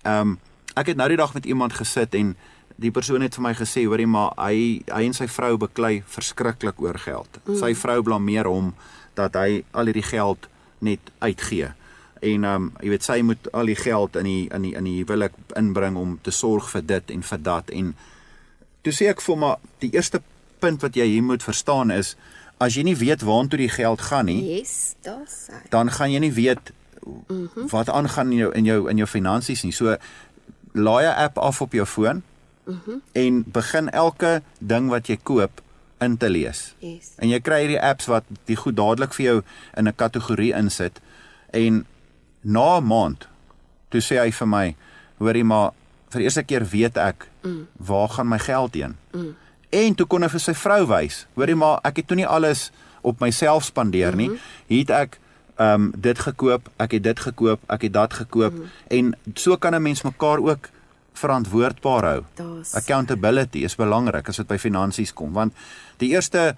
Ek het nou die dag met iemand gesit en die persoon het vir my gesê, hoorie, maar hy en sy vrou beklei verskriklik oor geld. Sy vrou blameer hom dat hy al hierdie geld net uitgee. En jy weet, sy moet al die geld in die huwelik inbring om te sorg vir dit en vir dat. En toe sê ek vir maar die eerste punt wat jy hier moet verstaan is, as jy nie weet waantoe die geld gaan nie, dan gaan jy nie weet wat aangaan in jou finansies nie. So laai 'n app af op jou foon en begin elke ding wat jy koop in te lees. En jy kry hierdie apps wat die goed dadelik vir jou in 'n kategorie insit. En na 'n maand, toe sê hy vir my, hoorie, maar vir die eerste keer weet ek, waar gaan my geld heen? En toe kon hy vir sy vrou wys, hoorie, maar ek het toe nie alles op myself spandeer nie, hier het ek dit gekoop, ek het dit gekoop, ek het dat gekoop, en so kan 'n mens mekaar ook verantwoordbaar hou. Accountability is belangrik as dit by finansies kom, want die eerste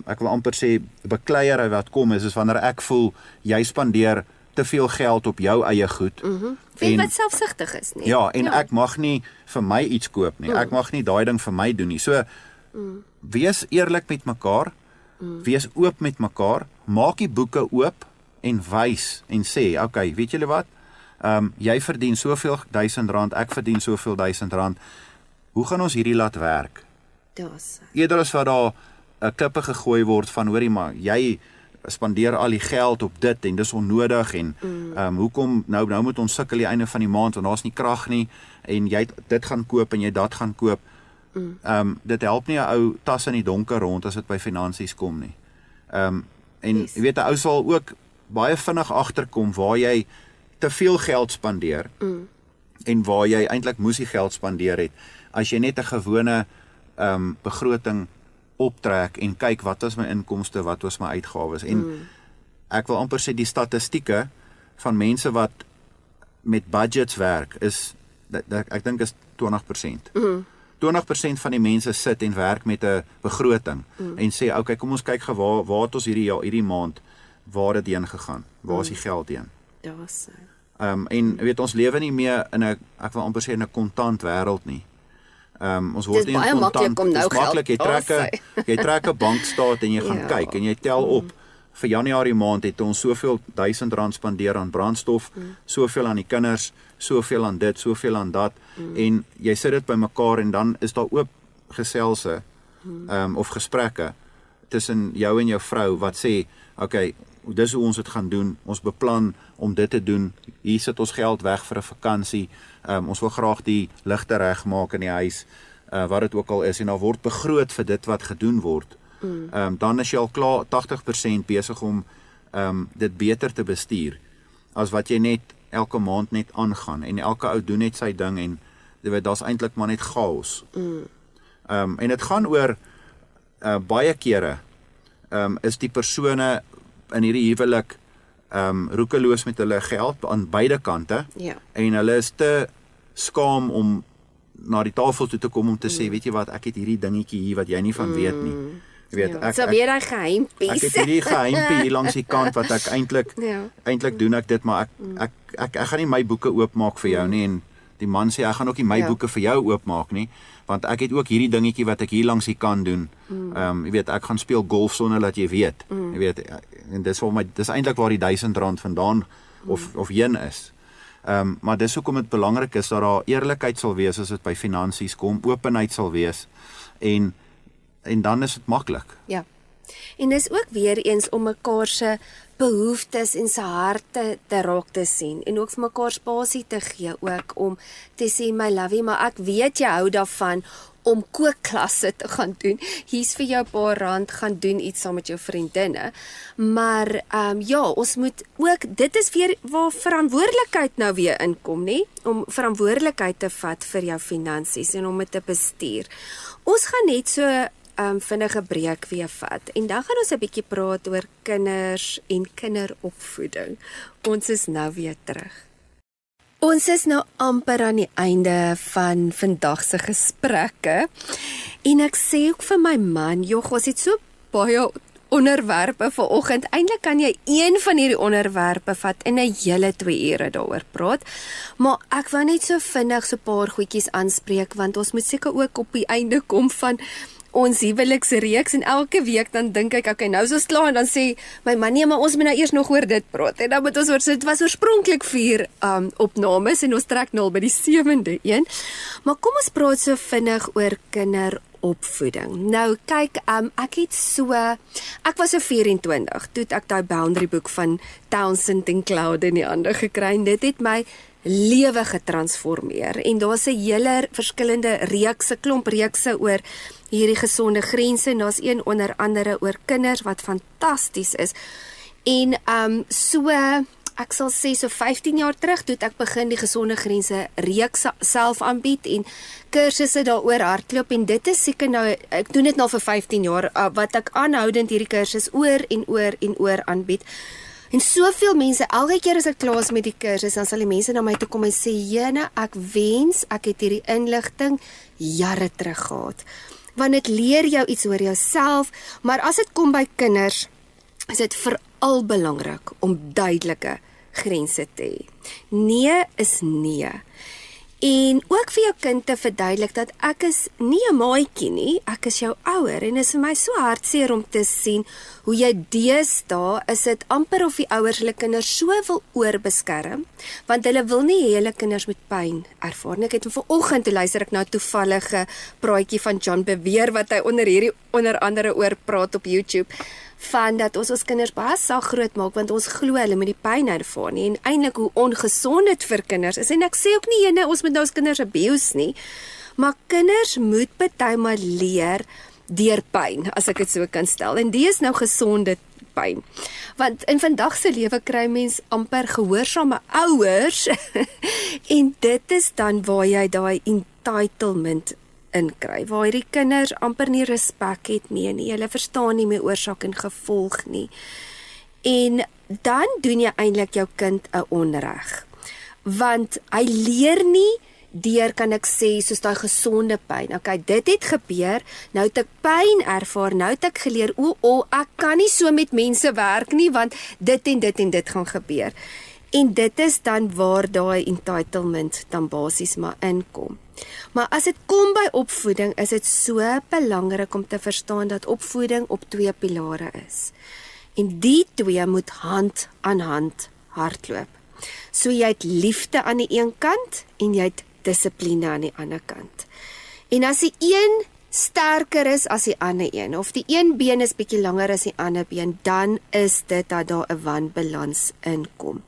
ek wil amper sê bekleier wat kom is wanneer ek voel jy spandeer te veel geld op jou eie goed. Vind wat selfsugtig is, nie? Ja, en ek mag nie vir my iets koop nie. Ek mag nie daai ding vir my doen nie. So wees eerlik met mekaar. Wees oop met mekaar. Maak die boeke oop en wys en sê, okay, weet julle wat? Jy verdien soveel R1000, ek verdien soveel R1000. Hoe gaan ons hierdie laat werk? Eerder as wat daar 'n klippe gegooi word van, hoorie, maar jy spandeer al die geld op dit en dis onnodig en hoekom nou moet ons sukkel die einde van die maand want daar's nie krag nie en jy dit gaan koop en jy dat gaan koop. Dit help nie 'n ou tas in die donker rond as dit by finansies kom nie. En jy weet 'n ou sal ook baie vinnig agterkom waar jy te veel geld spandeer en waar jy eintlik moes die geld spandeer het as jy net 'n gewone begroting optrek en kyk wat was my inkomste, wat was my uitgawes. En ek wil amper sê die statistieke van mense wat met budgets werk is, ek dink is 20%. 20% van die mense sit en werk met 'n begroting en sê, okay, kom ons kyk waar het ons hierdie maand, waar het dit heen gegaan? Waar is die geld heen? En weet, ons lewe nie meer in 'n, ek wil amper sê, in 'n kontant wêreld nie. Ons word nie in kontant, dis maklik, jy trek 'n bankstaat en jy gaan kyk en jy tel op. Vir Januarie maand het ons soveel R1000 spandeer aan brandstof, soveel aan die kinders, soveel aan dit, soveel aan dat, en jy sit dit bymekaar en dan is daar oop geselse of gesprekke tussen jou en jou vrou wat sê, okay, dis hoe ons dit gaan doen, ons beplan om dit te doen, hier sit ons geld weg vir 'n vakansie, ons wil graag die ligte regmaak in die huis, wat dit ook al is, en daar word begroot vir dit wat gedoen word, dan is jy al klaar 80% besig om dit beter te bestuur, as wat jy net elke maand net aangaan, en elke ou doen net sy ding, en daar's eintlik maar net chaos. En dit gaan oor, baie kere, is die persone in hierdie huwelik roekeloos met hulle geld aan beide kante, en hulle is te skaam om na die tafel toe te kom om te sê, weet jy wat, ek het hierdie dingetjie hier wat jy nie van weet nie. Jy weet, so weer hy geheimpies. Ek het hierdie geheimpie hier langs die kant wat ek eintlik doen ek dit, maar ek gaan nie my boeke oopmaak vir jou nie, en die man sê, ek gaan ook nie my boeke vir jou oopmaak nie, want ek het ook hierdie dingetjie wat ek hier langs die kant doen. Jy weet, ek gaan speel golf sonder dat jy weet. Jy weet, en dis eintlik waar die R1000 vandaan of heen is. Maar dis hoekom dit belangrik is dat daar eerlikheid sal wees as dit by finansies kom, openheid sal wees, en dan is dit maklik. Ja. En dis ook weer eens om mekaar se behoeftes en se harte te raak te sien, en ook vir mekaar spasie te gee ook, om te sê, my lovey, maar ek weet jy hou daarvan om kookklasse te gaan doen, hier's vir jou paar rand, gaan doen iets saam met jou vriendinne, maar ons moet ook, dit is weer waar verantwoordelikheid nou weer inkom, nie? Om verantwoordelikheid te vat vir jou finansies, en om dit te bestuur. Ons gaan net so vinnige breek weer vat, en dan gaan ons 'n bietjie praat oor kinders en kinderopvoeding. Ons is nou weer terug. Ons is nou amper aan die einde van vandag se gesprekke, en ek sê ook vir my man, ons het so baie onderwerpe vanoggend. Eintlik kan jy een van hierdie onderwerpe vat en 'n hele 2 ure daaroor praat, maar ek wou net so vinnig so 'n paar goedjies aanspreek, want ons moet seker ook op die einde kom van ons huweliksreeks, en elke week dan dink ek, okay, nou is ons klaar, en dan sê my man, nee, maar ons moet nou eers nog oor dit praat, en dan moet ons dit was oorspronklik 4 opnames, en ons trek nou al by die 7de een, maar kom ons praat so vinnig oor kinderopvoeding. Nou, kyk, ek was so 24, toe het ek daai boundary boek van Townsend en Cloud in die hande gekry, en dit het my lewe getransformeer, en daar's 'n hele verskillende klomp reekse oor hierdie gesonde grense, en daar's een onder andere oor kinders wat fantasties is, en ek sal sê so 15 jaar terug, toe ek begin die gesonde grense reeks self aanbied, en kursusse daaroor hardloop, en dit is seker nou, ek doen dit nou vir 15 jaar, wat ek aanhoudend hierdie kursus oor en oor en oor aanbied. En soveel mense, elke keer as ek klaar is met die kursus, dan sal die mense na my toe kom en sê, Jene, ek wens ek het hierdie inligting jare terug gehad. Want dit leer jou iets oor jouself, maar as dit kom by kinders, is dit veral belangrik om duidelike grense te hê. Nee is nee. En ook vir jou kind te verduidelik dat ek is nie 'n maatjie nie, ek is jou ouer, en is vir my so hartseer om te sien hoe jy deesdae is dit amper of die ouers hulle kinders so wil oorbeskerm, want hulle wil nie hê hulle kinders moet pyn ervaar nie. Ek het vanoggend toe luister ek na 'n toevallige praatjie van John Beweer wat hy onder andere oor praat op YouTube, van dat ons kinders baie sag groot maak, want ons glo hulle met die pyn ervaar nie, en eintlik hoe ongesond dit vir kinders is, en ek sê ook nie, ons moet nou ons kinders abuse nie, maar kinders moet partymal leer deur pyn, as ek dit so kan stel, en die is nou gesonde pyn, want in vandag se lewe kry mens amper gehoorsame ouers, en dit is dan waar jy daai entitlement inkry, waar hierdie kinders amper nie respek het nie, hulle verstaan nie meer oorsaak en gevolg nie, en dan doen jy eintlik jou kind 'n onreg, want hy leer nie deur, kan ek sê, soos daai gesonde pyn, okay, dit het gebeur, nou het ek pyn ervaar, nou het ek geleer, ek kan nie so met mense werk nie, want dit en dit en dit gaan gebeur, en dit is dan waar daai entitlement dan basies maar inkom. Maar as dit kom by opvoeding, is dit so belangrik om te verstaan dat opvoeding op 2 pilare is. En die 2 moet hand aan hand hardloop. So jy het liefde aan die een kant, en jy het dissipline aan die ander kant. En as die een sterker is as die ander een, of die een been is bietjie langer as die ander been, dan is dit dat daar 'n wanbalans inkom.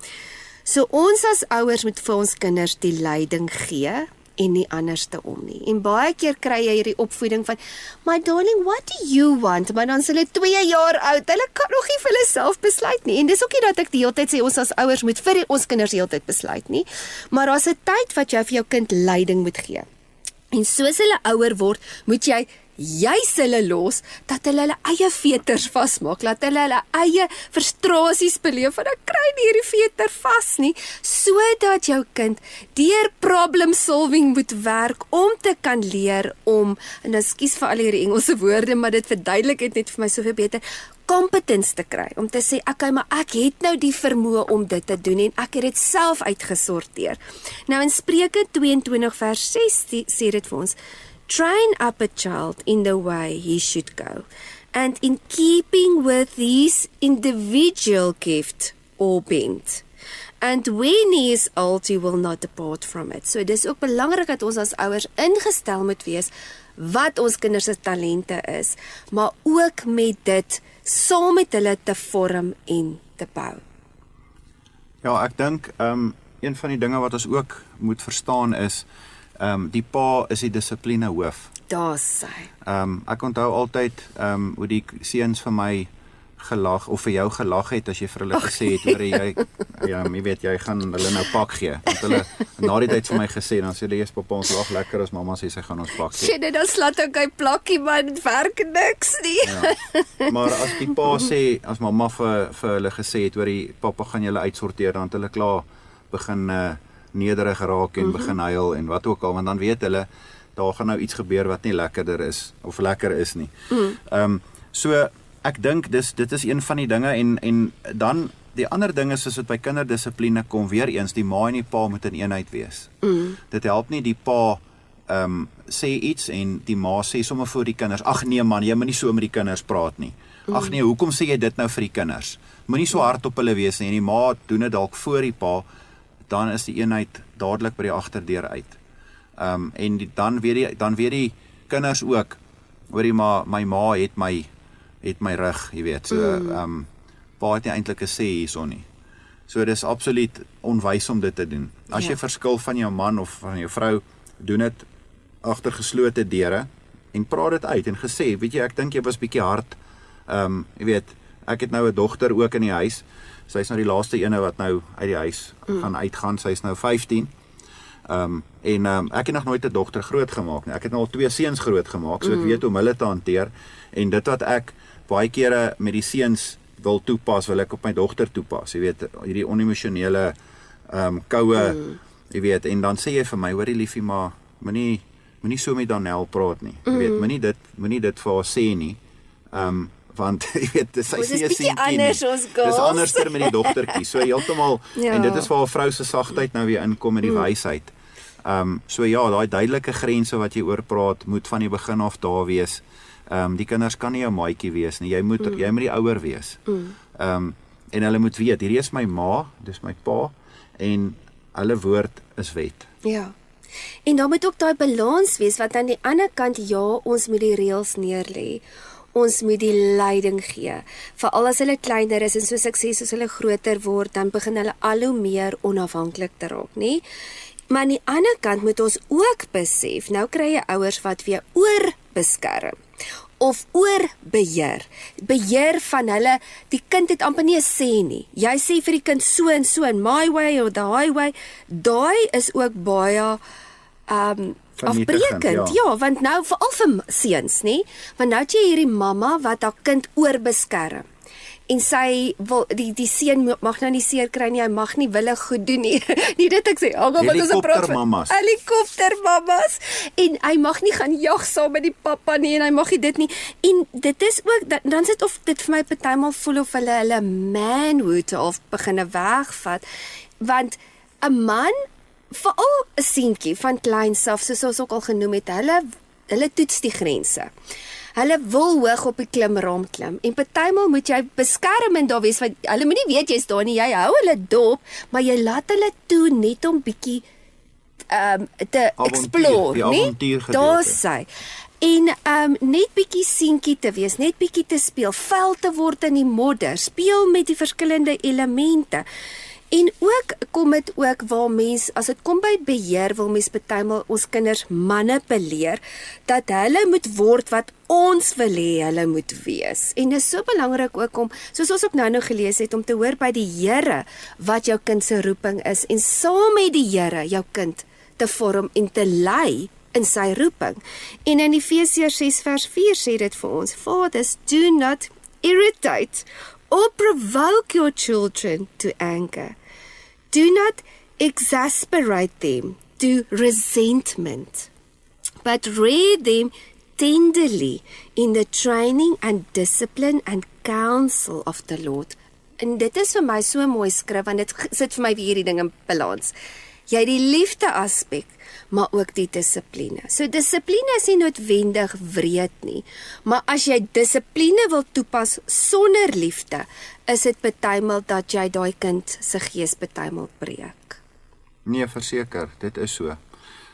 So ons as ouers moet vir ons kinders die leiding gee en nie andersom nie. En baie keer kry jy hierdie opvoeding van, "My darling, what do you want?" Maar dan is hulle 2 jaar oud. Hulle kan nog nie vir hulle self besluit nie. En dis ook nie dat ek die hele tyd sê ons as ouers moet vir ons kinders die hele tyd besluit nie. Maar daar's 'n tyd wat jy vir jou kind leiding moet gee. En soos hulle ouer word, moet jy juis hulle los, dat hulle eie veters vasmaak, dat hulle eie frustrasies beleef, want dan kry nie hierdie veter vas nie, sodat jou kind deur problem solving moet werk, om te kan leer om, en ekskuus vir al hierdie Engelse woorde, maar dit verduidelik het net vir my soveel beter, competence te kry, om te sê, okay, maar ek het nou die vermoë om dit te doen, en ek het dit self uitgesorteer. Nou in Spreuke 22 vers 6 sê dit vir ons, train up a child in the way he should go, and in keeping with his individual gift or bent. And when he is old, he will not depart from it. So dis ook belangrik dat ons as ouers ingestel moet wees wat ons kinders se talente is, maar ook met dit saam met hulle te vorm en te bou. Ja, ek dink een van die dinge wat ons ook moet verstaan is die pa is die dissipline hoof. Daar's sy. Ek onthou altyd hoe die seuns vir my gelag of vir jou gelag het as jy vir hulle gesê het hoor jy weet jy gaan hulle nou pak gee. Want hulle na die tyd vir my gesê dan sê hulle eers pappa ons lag lekker as mamma sê sy gaan ons pak gee. Sien dan slaat ook hy plakkie maar dit werk niks nie. Ja. Maar as die pa sê as mamma vir hulle gesê het hoor die pappa gaan julle uitsorteer dan het hulle klaar begin nederig raak en begin huil en wat ook al, want dan weet hulle, daar gaan nou iets gebeur wat nie lekkerder is, of lekker is nie. So, ek dink dit is een van die dinge, en dan, die ander ding is, as het by kinderdiscipline kom, weer eens, die ma en die pa moet in eenheid wees. Dit help nie die pa sê iets, en die ma sê sommer voor die kinders, ag nee man, jy moet nie so met die kinders praat nie. Ag nee, hoekom sê jy dit nou vir die kinders? Moet nie so hard op hulle wees nie, en die ma doen dit dalk voor die pa, dan is die eenheid dadelik by die agterdeur uit. En dan weet die kinders ook, hoorie maar, my ma het my rug, jy weet, so, pa het nie eintlik 'n sê hierson nie. So, dis absoluut onwys om dit te doen. As jy verskil van jou man of van jou vrou, doen dit agter geslote deure, en praat dit uit, en gesê, weet jy, ek dink jy was bietjie hard, jy weet, ek het nou 'n dogter ook in die huis, sy is nou die laaste ene wat nou uit die huis gaan uitgaan, sy is nou 15, ek het nog nooit 'n dogter groot gemaak nie, ek het nou al 2 seuns groot gemaak, so ek weet hoe hulle te hanteer, en dit wat ek baie kere met die seuns wil toepas, wil ek op my dogter toepas, jy weet, hierdie onemosionele koue, jy weet, en dan sê jy vir my, hoorie liefie, maar moenie so met Danel praat nie, jy weet, moenie dit vir haar sê nie, want jy weet, sy is nie 'n seentjie nie. Dis anderster met die dogtertjie. So heeltemal en dit is waar 'n vrou se sagtheid nou weer inkom in die wysheid. So ja, daai duidelike grense wat jy oor praat, moet van die begin af daar wees. Die kinders kan nie 'n maatjie wees nie. Jy moet die ouer wees. En hulle moet weet, hierdie is my ma, dis my pa en hulle woord is wet. Ja. En dan moet ook daai balans wees wat aan die ander kant ons moet die reëls neerlê. Ons moet die leiding gee. Veral as hulle kleiner is en soos ek sê, soos hulle groter word, dan begin hulle al hoe meer onafhanklik te raak, nie? Maar aan die ander kant moet ons ook besef, nou kry jy ouers wat weer oorbeskerm of oorbeheer. Beheer van hulle, die kind het amper nie 'n sê nie. Jy sê vir die kind so en so, in my way of the highway, daai is ook baie afbreekend, ja, want nou veral vir seuns, nie? Want nou het jy hierdie mamma wat haar kind oorbeskerm. En sy wil die seun mag nou nie seer kry nie, hy mag nie willig goed doen nie. Nie dit ek sê, almal wat ons praat van helikoptermammas. En hy mag nie gaan jag saam met die pappa nie en hy mag nie dit nie. En dit is ook dan sit of dit vir my partymal voel of hulle manhood of beginne wegvat, want 'n man veral 'n seentjie van kleins af, soos ons ook al genoem het, hulle toets die grense. Hulle wil hoog op die klimraam klim, en partymal moet jy beskermend daar wees, want hulle moet nie weet jy's daar nie, jy hou hulle dop, maar jy laat hulle toe net om bietjie te explore, nie? Daar sê. En net bietjie seentjie te wees, net bietjie te speel, vel te word in die modder, speel met die verskillende elemente. En ook kom dit ook waar mens, as dit kom by beheer, wil mens partymal ons kinders manipuleer, dat hulle moet word wat ons wil hê hulle moet wees. En dit is so belangrik ook om, soos ons ook nou gelees het, om te hoor by die Here wat jou kind se roeping is, en saam met die Here jou kind te vorm en te lei in sy roeping. En in Efesiërs 6 vers 4 sê dit vir ons, Fathers, do not irritate or provoke your children to anger. Do not exasperate them to resentment, but rear them tenderly in the training and discipline and counsel of the Lord. En dit is vir my so mooi skrif, want dit sit vir my weer hierdie ding in balans. Jy het die liefde aspek, maar ook die dissipline. So dissipline is nie noodwendig wreed nie, maar as jy dissipline wil toepas sonder liefde, is dit partymal dat jy daai kind se gees partymal breek. Nee, verseker, dit is so.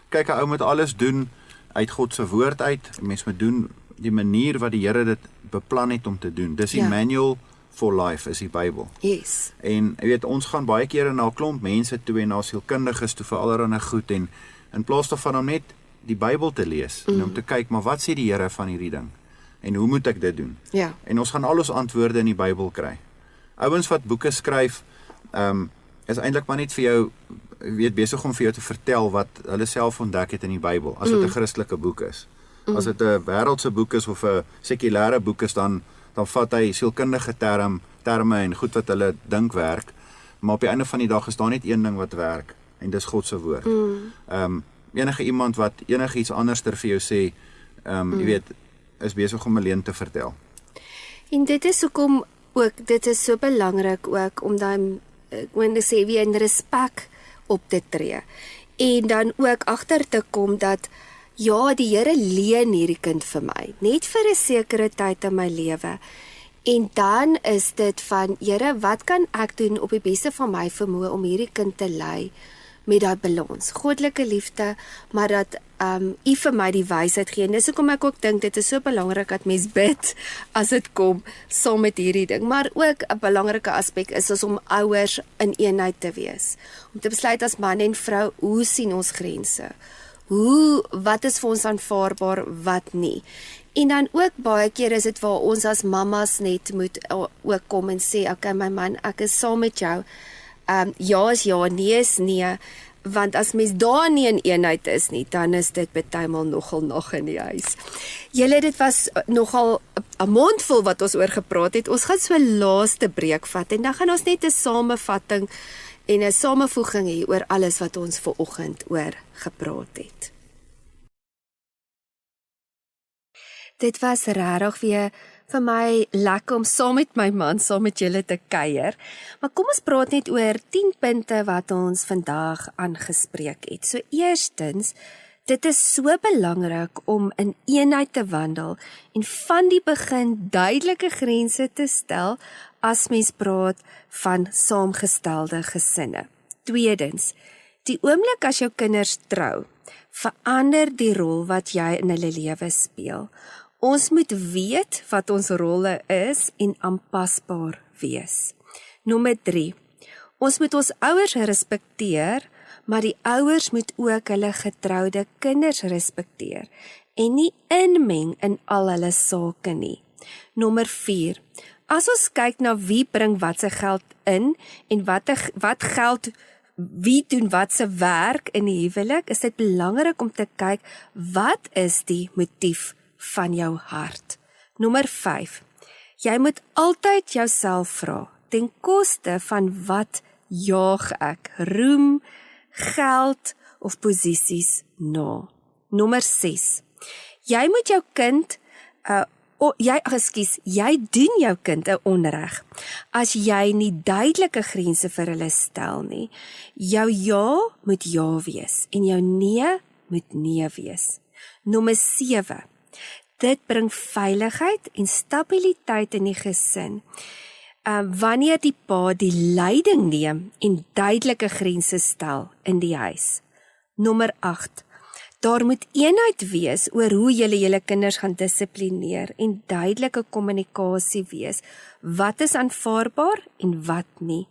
Kyk, 'n ou moet alles doen uit God se woord uit. Mens moet doen die manier wat die Here dit beplan het om te doen. Dis die manual for life, is die Bybel. Yes. En jy weet, ons gaan baie kere na 'n klomp mense toe en na sielkundiges toe vir allerlei goed, en in plaas daarvan om net die Bybel te lees en om te kyk, maar wat sê die Here van hierdie ding? En hoe moet ek dit doen? Ja. En ons gaan al ons antwoorde in die Bybel kry. Ouens wat boeke skryf, is eintlik maar net vir jou, weet, besig om vir jou te vertel wat hulle self ontdek het in die Bybel, as dit 'n Christelike boek is. As dit 'n wêreldse boek is of 'n sekulêre boek is, dan vat hy sielkundige terme en goed wat hulle dink werk, maar op die einde van die dag is daar net een ding wat werk, en dis God se woord. Enige iemand wat enigiets anderster vir jou sê, jy weet, is besig om 'n leuen te vertel. En dit is hoekom ook, dit is so belangrik ook, om dan, ek moet sê, weer in respek op te tree. En dan ook agter te kom dat, ja, die Here leen hierdie kind vir my, net vir 'n sekere tyd in my lewe. En dan is dit van, Here, wat kan ek doen op die beste van my vermoë om hierdie kind te lei met daai balans, goddelike liefde, maar dat U vir my die wysheid gee. En dis hoekom ek ook dink dit is so belangrik dat mens bid as dit kom saam met hierdie ding. Maar ook 'n belangrike aspek is om ouers in eenheid te wees. Om te besluit as man en vrou, hoe sien ons grense? Wat is vir ons aanvaarbaar, wat nie? En dan ook baie keer is dit waar ons as mammas net moet ook kom en sê, okay my man, ek is saam met jou. Ja is ja, nee is nee, want as mens daar nie in eenheid is nie, dan is dit partymal nogal nog in die huis. Julle, dit was nogal 'n mondvol wat ons oor gepraat het. Ons gaan so laaste breek vat en dan gaan ons net 'n samevatting en 'n samevoeging hê oor alles wat ons ver oggend oor gepraat het. Dit was regtig weer vir my lekker om saam met my man, saam met julle te kuier. Maar kom ons praat net oor 10 punte wat ons vandag aangespreek het. So eerstens, dit is so belangrik om in eenheid te wandel en van die begin duidelike grense te stel as mens praat van saamgestelde gesinne. Tweedens, die oomblik as jou kinders trou, verander die rol wat jy in hulle lewe speel. Ons moet weet wat ons rolle is en aanpasbaar wees. Nommer 3. Ons moet ons ouers respekteer, maar die ouers moet ook hulle getroude kinders respekteer en nie inmeng in al hulle sake nie. Nommer 4. As ons kyk na wie bring wat se geld in en wat geld, wie doen wat se werk in die huwelik, is dit belangrik om te kyk wat is die motief van jou hart. Nommer 5. Jy moet altyd jouself vra, ten koste van wat jaag ek, roem, geld of posisies na. Nommer 6. Jy moet jou kind jy doen jou kind 'n onreg as jy nie duidelike grense vir hulle stel nie. Jou ja moet ja wees en jou nee moet nee wees. Nommer 7. Dit bring veiligheid en stabiliteit in die gesin. Wanneer die pa die leiding neem en duidelike grense stel in die huis. Nommer 8. Daar moet eenheid wees oor hoe julle kinders gaan dissiplineer en duidelike kommunikasie wees. Wat is aanvaarbaar en wat nie?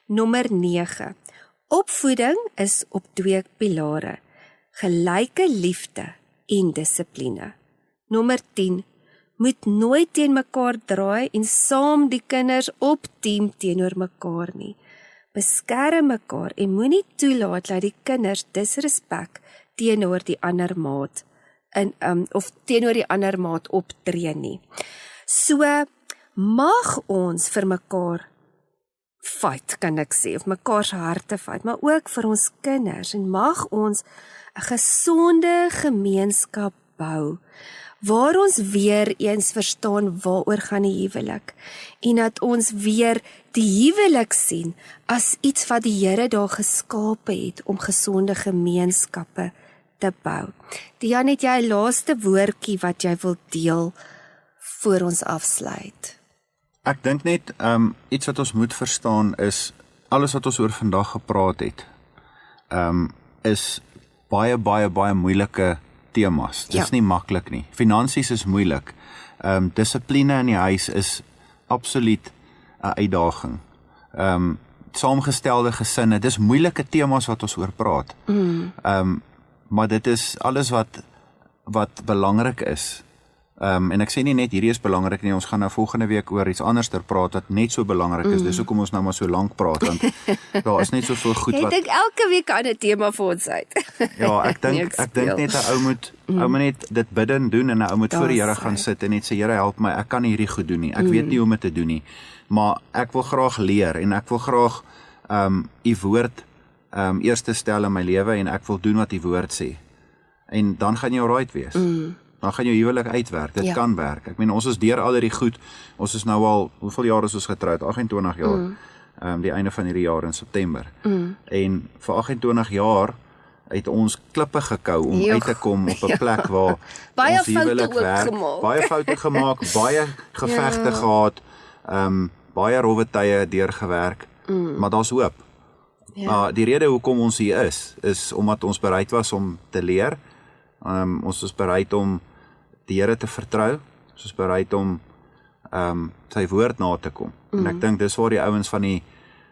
Nommer 9. Opvoeding is op 2 pilare: gelyke liefde en dissipline. Nommer 10. Moet nooit teen mekaar draai en saam die kinders opteam teenoor mekaar nie. Beskerm mekaar en moenie toelaat dat die kinders disrespek teenoor die ander maat of teenoor die ander maat optree nie. So mag ons vir mekaar fight, kan ek sê, of mekaar se harte fight, maar ook vir ons kinders, en mag ons 'n gesonde gemeenskap bou waar ons weer eens verstaan waaroor gaan die huwelik en dat ons weer die huwelik sien as iets wat die Here daar geskape het om gesonde gemeenskappe te bou. Dian, het jy 'n laaste woordjie wat jy wil deel voor ons afsluit? Ek dink net iets wat ons moet verstaan is alles wat ons oor vandag gepraat het is baie moeilike temas. Dit is nie maklik nie. Finansies is moeilik. Dissipline in die huis is absoluut 'n uitdaging. Saamgestelde gesinne, dis moeilike temas wat ons oor praat. Maar dit is alles wat belangrik is. En ek sê nie net hierdie is belangrik nie, ons gaan nou volgende week oor iets anderster praat wat net so belangrik is. Dis hoekom ons nou maar so lank praat, want daar is net soveel goed wat... Ek dink elke week aan 'n tema vir ons uit. Ja, ek dink net 'n ou moet net dit bid en doen, en 'n ou moet voor die Here gaan sit en net sê, Here, help my, ek kan nie hierdie goed doen nie. Ek weet nie hoe om dit te doen nie, maar ek wil graag leer en ek wil graag u woord eerste stel in my lewe en ek wil doen wat die woord sê. En dan gaan jy alright wees. Dan gaan jou huwelik uitwerk. Dit kan werk. Ek meen, ons is deur al hierdie goed. Ons is nou al, hoeveel jaar is ons getroud? 28 jaar. Die einde van hierdie jaar in September. En vir 28 jaar het ons klippe gekou om uit te kom op 'n plek waar ons huwelik werk. Baie foute gemaak, baie gevegte gehad, baie rowwe tye deurgewerk, maar daar's hoop. Die rede hoekom ons hier is omdat ons bereid was om te leer. Ons is bereid om die Here te vertrou. Ons is bereid om sy woord na te kom. En ek dink dis waar die ouens van die,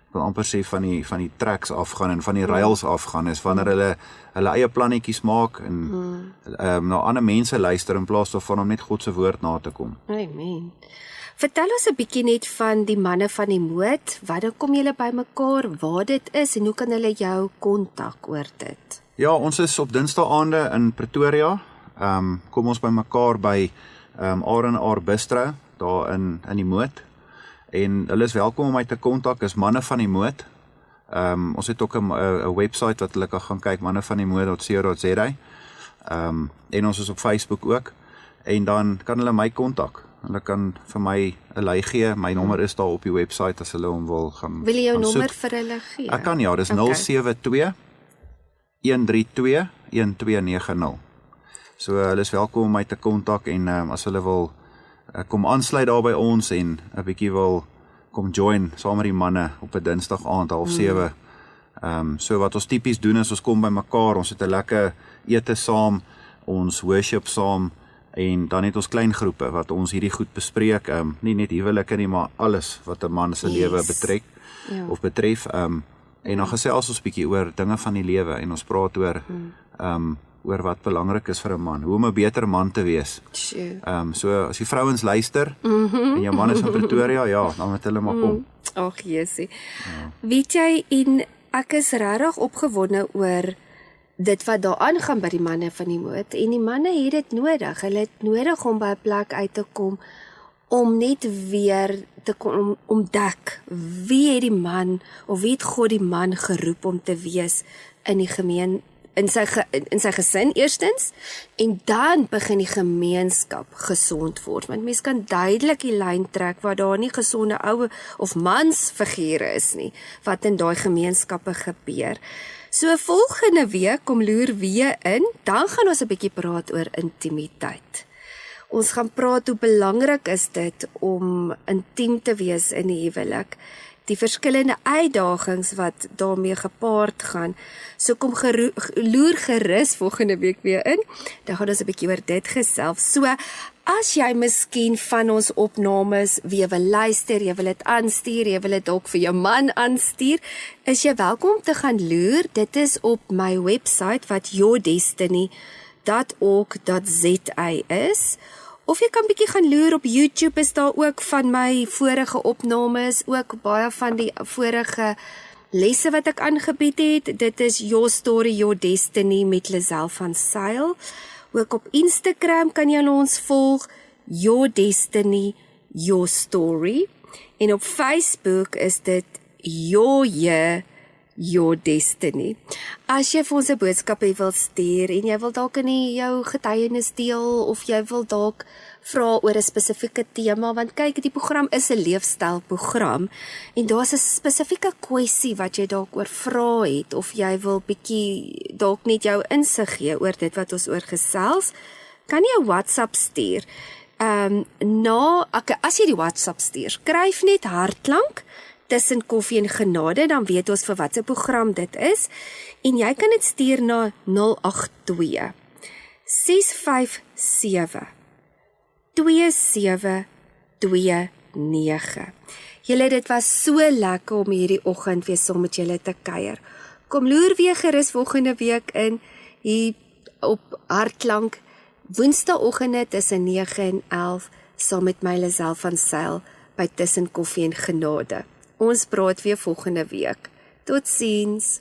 ek wil amper sê van die tracks afgaan en van die rails afgaan, is wanneer hulle eie plannetjies maak en na ander mense luister in plaas daarvan om net God se woord na te kom. Amen. Vertel ons 'n bietjie net van die manne van die moed. Wanneer kom julle bymekaar? Waar dit is en hoe kan hulle jou kontak oor dit? Ja, ons is op Dinsdae-aande in Pretoria. Kom ons bymekaar by R&R Bistro daar in die Moed. En hulle is welkom om my te kontak, is Manne van die Moed. Ons het ook 'n website wat hulle kan gaan kyk, mannevandemoed.co.za. En ons is op Facebook ook. En dan kan hulle my kontak. Hulle kan vir my 'n lei gee. My nommer is daar op die website as hulle hom wil gaan. Wil jy jou nommer vir hulle gee? Ek kan, ja, dis 072 132 1290. So hulle is welkom om my te kontak en as hulle wil kom aansluit daar by ons en 'n bietjie wil kom join saam met die manne op 'n Dinsdag aand 6:30. So wat ons tipies doen is ons kom by mekaar, ons het 'n lekker ete saam, ons worship saam en dan het ons klein groepe wat ons hierdie goed bespreek, nie net huwelike nie, maar alles wat 'n man se lewe betrek of betref. En dan gesels ons bietjie oor dinge van die lewe en ons praat oor wat belangrik is vir 'n man, hoe om 'n beter man te wees. So as die vrouens luister en jou man is in Pretoria, ja, dan moet hulle maar kom. Ag Jesusie. Weet jy, en ek is regtig opgewonde oor dit wat daar aangaan by die manne van die moed, en die manne het dit nodig. Hulle het nodig om by 'n plek uit te kom om net weer te kon ontdek wie het die man of wie het God die man geroep om te wees in die in sy gesin eerstens, en dan begin die gemeenskap gesond word, want mens kan duidelik die lyn trek waar daar nie gesonde ou of mansfigure is nie, wat in daai gemeenskappe gebeur. So volgende week kom loer weer in, dan gaan ons 'n bietjie praat oor intimiteit. Ons gaan praat hoe belangrik is dit om intiem te wees in die huwelik, die verskillende uitdagings wat daarmee gepaard gaan. So kom loer gerus volgende week weer in. Dan gaan ons 'n bietjie oor dit gesels. So, as jy miskien van ons opnames weer wil luister, jy wil dit aanstuur, jy wil dit dalk vir jou man aanstuur, is jy welkom om te gaan loer. Dit is op my website wat yourdestiny.org.za is. Of jy kan bietjie gaan loer op YouTube, is daar ook van my vorige opnames, ook baie van die vorige lesse wat ek aangebied het. Dit is Your Story, Your Destiny met Lisel van Sail. Ook op Instagram kan jy ons volg, Your Destiny, Your Story. En op Facebook is dit Your Year, Your Destiny. As jy vir ons 'n boodskap wil stuur en jy wil dalk in jou getuienis deel of jy wil dalk vra oor 'n spesifieke tema, want kyk, die program is 'n leefstylprogram en daar's 'n spesifieke kwessie wat jy dalk oor vra het of jy wil bietjie dalk net jou insig gee oor dit wat ons oor gesels, kan jy 'n WhatsApp stuur. As jy die WhatsApp stuur, skryf net hartklank tussen koffie en genade, dan weet ons vir wat se program dit is. En jy kan dit stuur na 082 657 2729. Julle, dit was so lekker om hierdie oggend weer saam met julle te kuier. Kom loer weer gerus volgende week in hier op Hartklank, Woensdagoggende tussen 9 en 11 saam met my Lisel van Sail by Tussen Koffie en Genade. Ons praat weer volgende week. Totsiens.